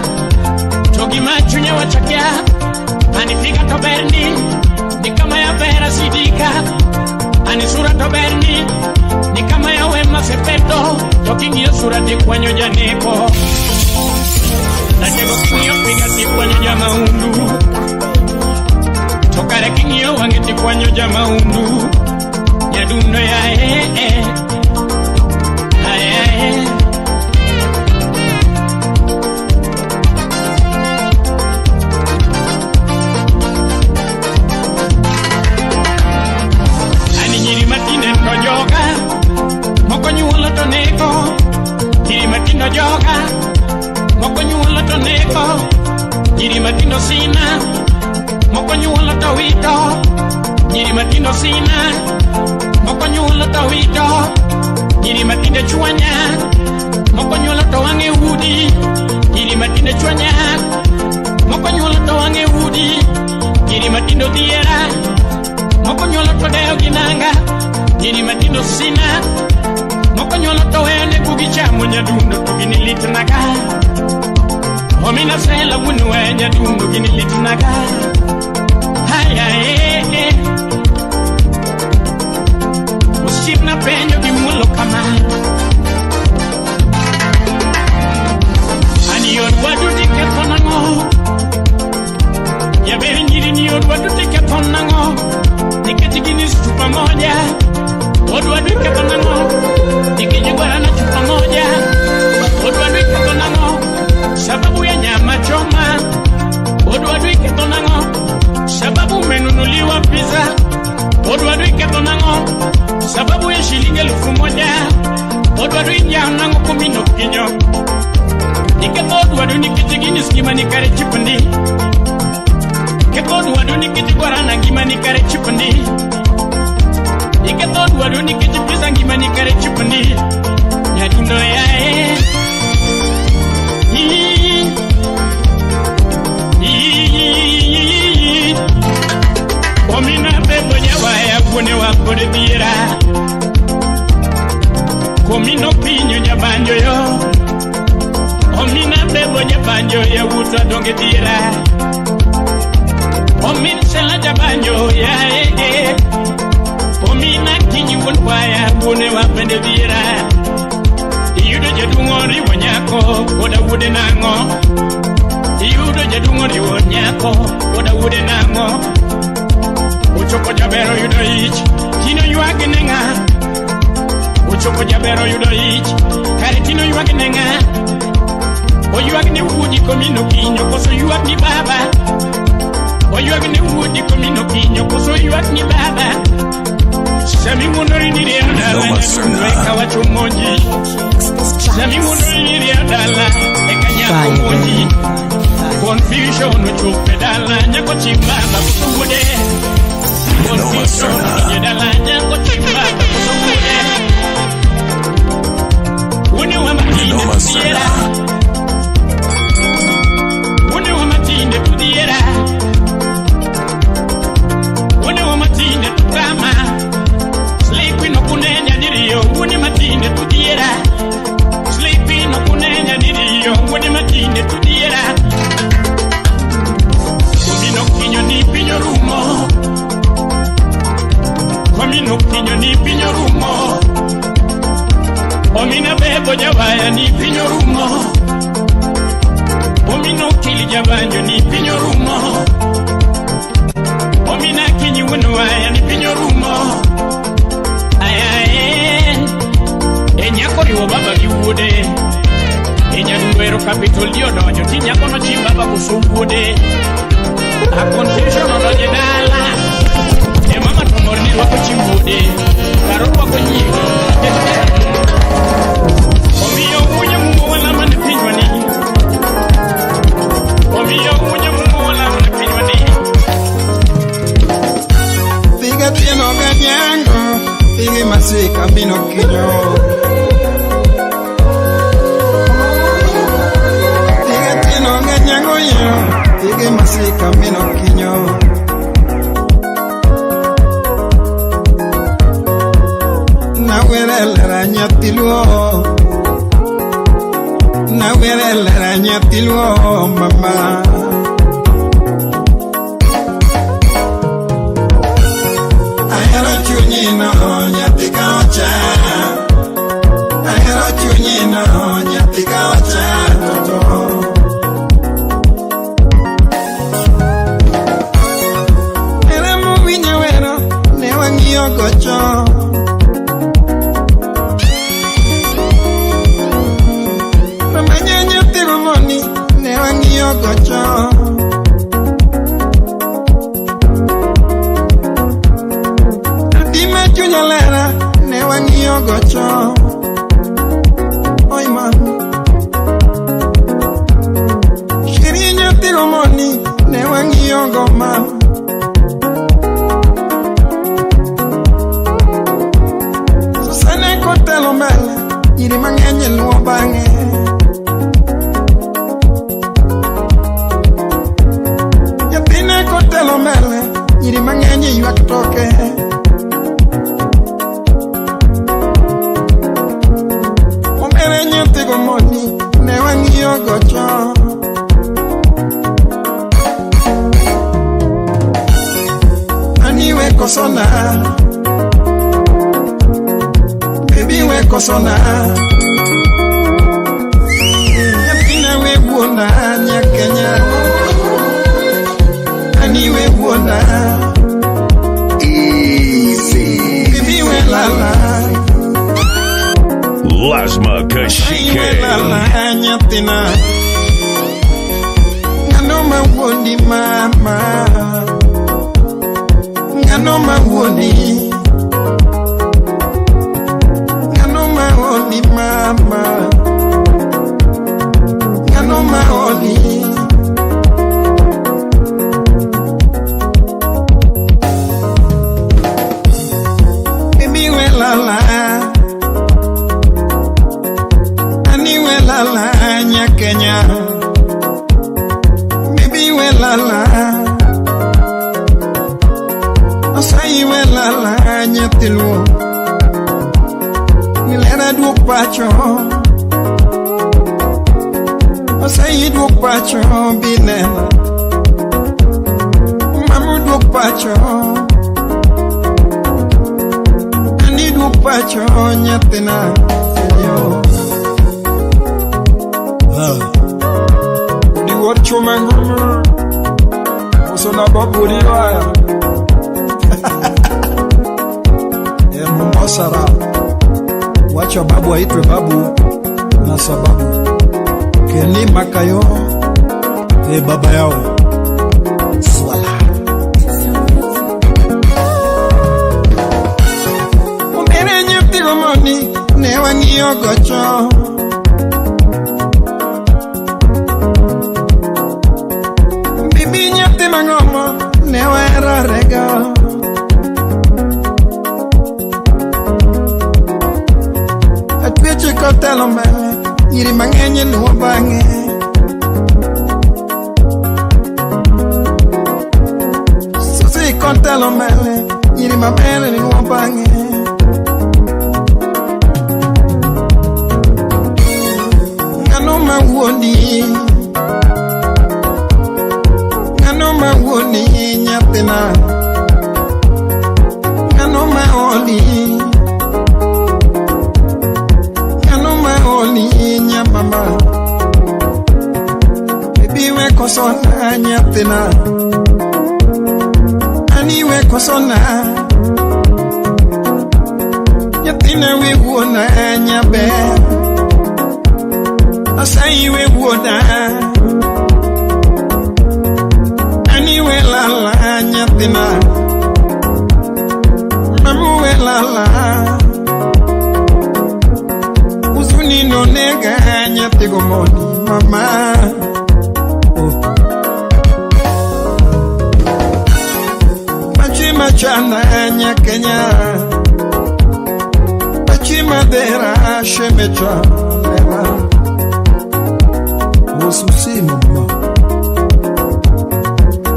Togi machunya wachakia Ani figa toberni Nikama ya vera sidika Ani sura toberni Nikama ya wema sepeto Toki ngiyo sura tikwanyo janeko Najego kingiyo figa tikwanyo jamaundu Tokare kingiyo wangeti kwanyo jamaundu Nyadundo ya Ani nyiri matine ndojoga Moko nyuolo toneko Nyiri matindo joga Moko nyuolo toneko Nyiri matindo sina Moko nyuolo to wito Nyiri matindo sina Moko nyuolo to wito Nyiri matinde chwanya Moko nyuolo to wange udi Nyiri matinde chwanya Moko nyuolo to wange udi Nyiri matindo diera Moko nyuolo to deo ginanga Nyiri matindo sina Moko nyuolo to wene kugichamu nyadundo Tuginilitnaga Omina sela wunwe nyadundo Ginilitnaga Usipna penyo gimulo kama Ani wadu dike tonango Yaberi nyiri ni wadu dike tonango Niketi gini chupa moja Wadu dike tonango Nikiji guarana chupa moja Wadu dike tonango Sababu ya nyama choma Wadu dike tonango Sababu menunuliwa pizza Odwadu iketonango Sababu ya shilingi 1,000 Odwadu inyanango kumino kinyo Niketo odwadu nikitigini skima nikare chipandi Niketo odwadu nikitigwarana ngima nikare chipandi Niketo odwadu nikitipisa ngima nikare chipandi Nyadundo yae Komina bebo nyawaya kune wakode bira Komino pinyo nyabanjo yo Komina bebo nyabanjo ya wuta donge bira Komina sela nyabanjo ya ege Komina kinyi wunwaya kune wakode bira Iyudo jadungori wanyako Koda wude nango Iyudo jadungori wanyako Koda wude nango Uchoko jabero yudo ich Tino yuaginenga Uchoko jabero yudo ich Kare tino yuaginenga O yuagine wudi komino kinyo Koso yuagni baba O yuagine wudi komino kinyo Koso yuagni baba Sami munori niri adala Eka wachumonji Sami munori niri adala Eka nyako monji Confusion uchupe dala Nyako chimbaba kusubude Noma Serna. Noma Serna. jawaya ni pinyo rumo Omino kili jabanjo ni pinyo rumo Omina kinyi wano waya ni pinyo rumo Ayae Enyako riwo baba kiwude Enyaduwero kapitol dio donjo Tinyako no chimbaba kusumbude A confusion odoje dala Mama tomorni wako chimbude Karo wako nyigo Omiyo unye mungu wala mani pinywani Omiyo unye mungu wala mani pinywani Figa tieno ganyango Figi masika mino kinyo Figa tieno ganyango yo Figi masika mino kinyo Nawere la nyatiluo mama Ayaro chunyino nyatika ocha Ayaro chunyino nyatika ocha toto Ere muwinya wero ne wangio gocho Gocho Dime chunyalera ne wangio gocho Oy man Shirinya tiromoni ne wangio goma Susane kotelo mbele Yiri mangenye luo bange Kotelo mele, yiri mangenye yuak toke Omere nyete gomoni, ne wangio gocho Aniwe kosona Baby we kosona Yapina we buona nyakenya Anyway, wonder easy. Baby, we la la. Lasma Kashike. La la, nyatina. Ngano ma woni mama. Ngano ma woni. Ngano ma woni mama. Ngano ma woni. Aniwe la la nyakenya Baby we la la Asai we la la nyatilu Nilera duok pacho Asai duok pacho binela Mamu duok pacho Pacho nyatina yo Di wacho mangumu Usona babu riwaya Mbosara Wacha babu aitwe babu Na sababu Keni makayo baba yao Swala Money, ne wangio gocho Bibi nyate mangomo, ne wera rega Atweche kotelo mbele, yiri mangenye luo bange Susi kotelo mbele, yiri mabele luo bange Ngano ma woni nyatina Ngano ma oli Ngano ma oli kosona nyathina, aniwe kosona nyathina we wuona nyabe, asayi we wuona aniwe lala nyathina, mamu we lala uzuni no nega nyathigo moni mama. Machana nyakenya, machima dera shemecha dera, ususi mama.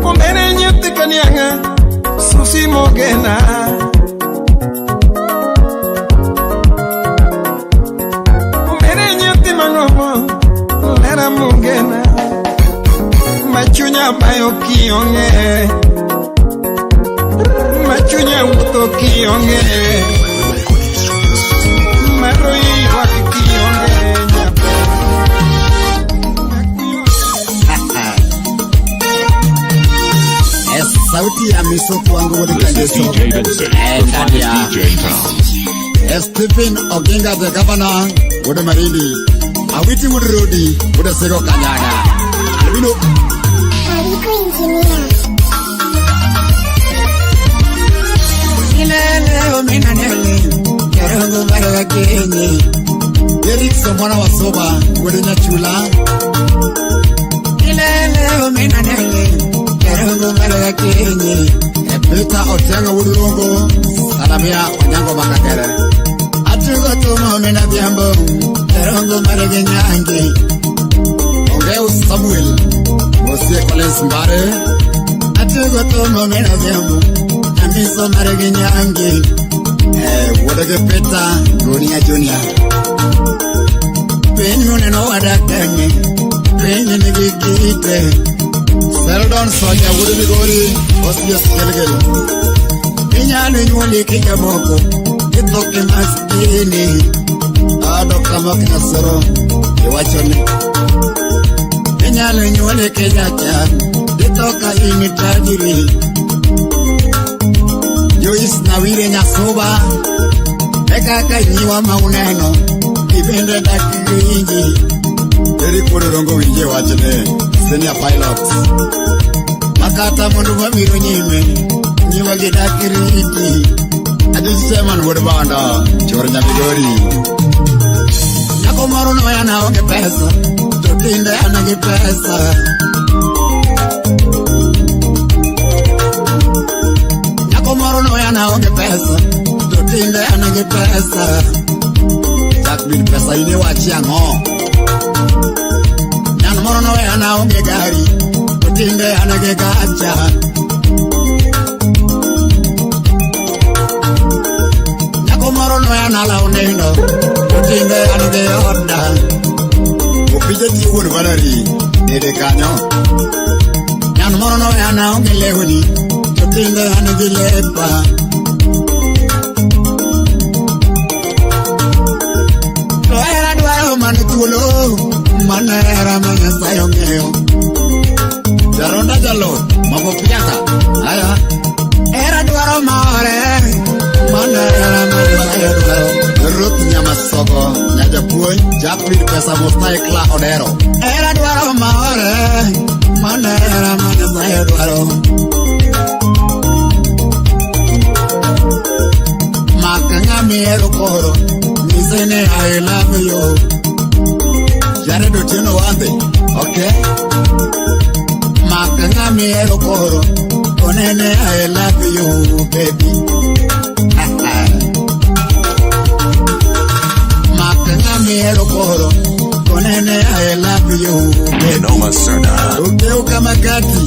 Omere nyati kanyanga, susi mogena. Omere nyati mangomo, lera mogena. Machunya bayo kionge. Machunya uto kionge, maroi waki kionge. Sauti ya misoko wangu wadi kandeso. This is DJ Vincey, the finest DJ in town. Stephen Ohangla the governor, wadi Marindi. Awiti wadi Rodi, wadi Sego Kanyaga. Albino. Aliko engineer. Leo mina nele, kerongo mara kenye. Eric Somwana wasoba, wadi Nyachula. Leo mina nele, kerongo mara kenye. Epita otenga wudulongo, salamia onyango makakere. Atugo tumo mina biambo, kerongo mara kenyange. Ongeu Samuel, Mosie Collins Mbare. Atugo tumo mina biambo. Miso marege nyange wodage peta Ronia Junior Penyu neno wadakanye Penyu nigikite Seldon Sonia wudu migori Osbios Kelgel Pinyane nyuli kijamoko Itoke maskini Dr. Mokina Soro Iwachoni Pinyane nyuli kijachan Itoka imitajiri Joyce Nawire Nyasoba Eka kanyiwa mauneno Kibende dakirinji Eri kudurongo winje wachene Senior pilots Makata mundu mamiro nyime Nyiwa gidakiriti Ajusi seman wadbanda Chor nyamigori Nyako moro no yana onge pesa Totinde anage pesa Moro no yana onge pesa, totinde anage pesa. Jakbir pesa ine wachi ango. Nyano moro no yana onge gari, totinde anage gacha. Nyako moro no yana la unendo, totinde anage honda. Upije tiwun valari, nede kanyo. Nyano moro no yana onge lehuni. Totinde anage lepa. Loera duaro manitulo, manera manyasayo ngeo. Jaronda jalo, mabo piyata, aya. Era duaro maore, manera manyasayo duaro. Ruth Nyamasogo, Nyajapuy, Japir pesa mustai kla odero. Era duaro maore, manera manyasayo duaro. Makanga miero koro, nizene I love you. Jare do tino wande, okay? Makanga miero koro, konene I love you, baby. Makanga miero koro, konene I love you, baby. No masana. Ukeu kama gati,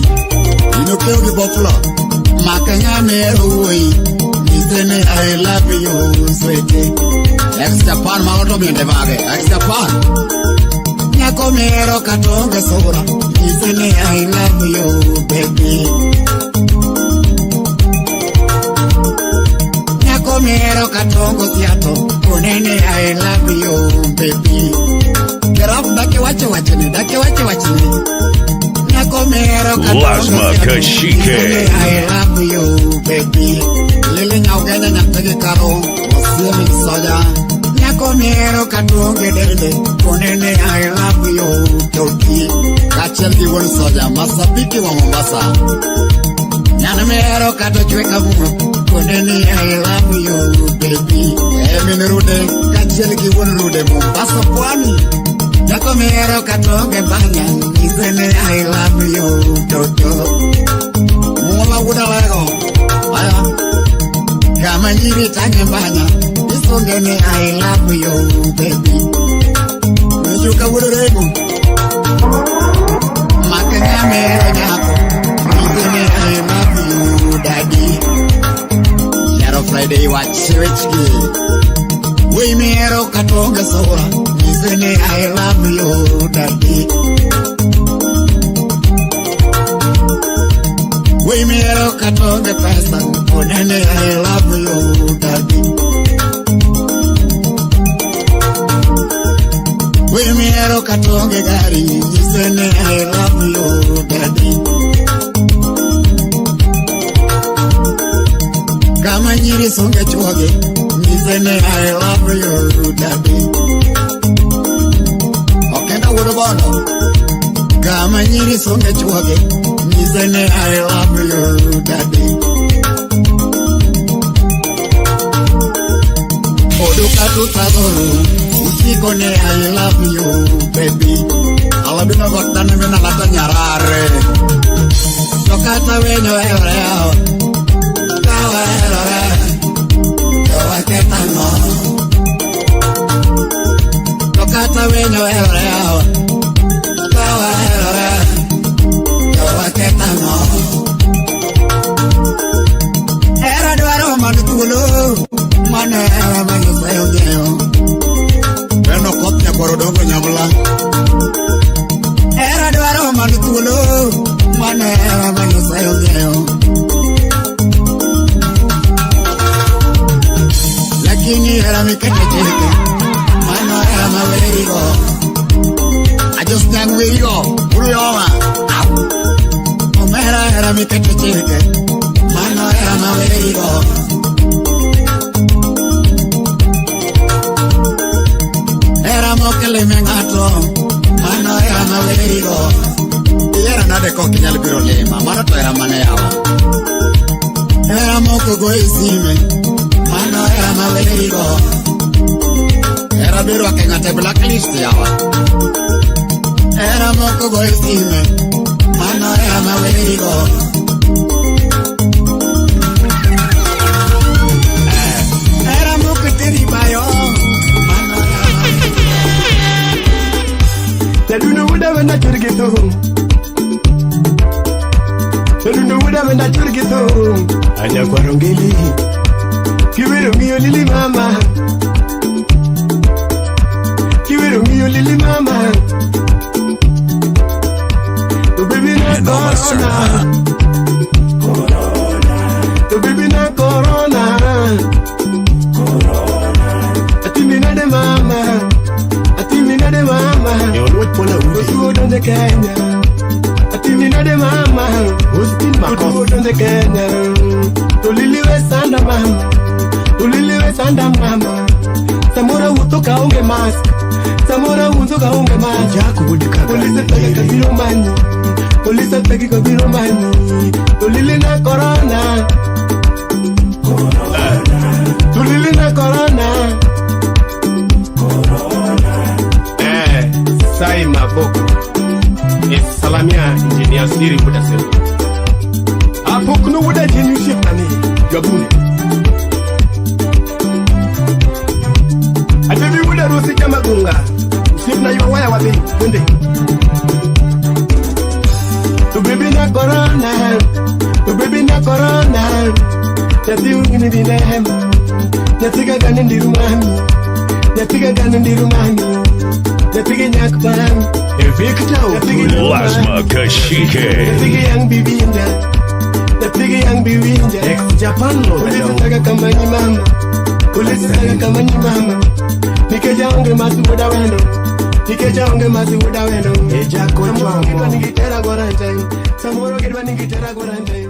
inukeu ki boflo. Makanga miero woi. Nizene I love you, sweetie. Extra pan maoto miende vage, extra pan. Nyako mero katonga sora. Nizene I love you, baby. Nyako mero katonga siato. Kunene I love you, baby. Get up, dake wache wachene, dake wache wachene. Nyako Lasma Kashike. I love you, baby. Lili nyaugenya nyatege karo, osiemi soja. Nyako miero katunge dede, konene I love you, toki. Kachel ki won soja, masabiki wa Mombasa. Nyana miero kato chweka muro, konene I love you, baby. Minurude, kachel ki won rude Mombasa pwani. Nyako miero katunge banya, isene I love you, toto. Mula wuda lego, aya. Kama nyiri tanye banya, isongene I love you, baby. Nujuka wuda lego. Makanya mero nyako, isene I love you, daddy. Yaro Friday wachiwechki. We mero katonga soa, isene I love you, daddy. We mero katonga pesa, konene I love you, daddy. We mero katonga gari, isene I love you, daddy. Kama nyiri songe chwage, isene I love you, daddy. Okenda urubono, kama nyiri songe chwage, isene I love you, daddy. Oduka tutagoro, usikone I love you, baby. Alabina gotane mena lata nyarare. Sokata wenyo ereo, kawa erore, kawa ketano. Sokata wenyo ereo, kawa erore, kawa ketano. Era duaro manutulo, mane era manu sayo geo. Beno kopnya korodongo nyamula. Era duaro manutulo, mane era manu sayo geo. Lakini era mikete cheke, mano era mawerigo. I just can't wait go, Urioma. Omera era mikete cheke, mano era mawerigo. Era mokele mengato, mano era mawerigo. Era nade koki nyalibiro lema, mano to era mane yawa. Era moko goizime, mano era mawerigo. Era biro akengate blacklist yawa. Era moko goizime, mano era mawerigo. Era moko teribayo. They don't know what I went to get home. They don't know what I went to get home. I just want to get it. Give it to me, your lily mama. Give it to me, your lily mama. The baby not corona. The baby not corona. I think me not the mama. The mama, you would pull out the food on the Kenya. I think you know the mama, who's still my food on the Kenya. To Lily West and the mama, to Lily West and the mama. Samora Wutoka on the mask, Samora Wutoka on the mask. Jack would come. Police take a biro money, police take a biro money. To Lily na corona, to Lily na corona. Sai maboko es salamia engineer siri kutasema hapo kuna wuda jini shipani yabuni atebi wuda rosi kama gunga usipna yo waya wapi twende to baby na corona to baby na corona yati ungini dinehem yatiga ganin dirumani yatiga ganin dirumani. Lasma Kashike. Young Bibinja, the piggy young Bibinja, ex-Japan, Police Kamani Mama, Police Kamani Mama, Nika Young Matu Wadawando, Nikeja onge mazi uda wendo Eja kochomo Samoro gidwa ningitera gwarantai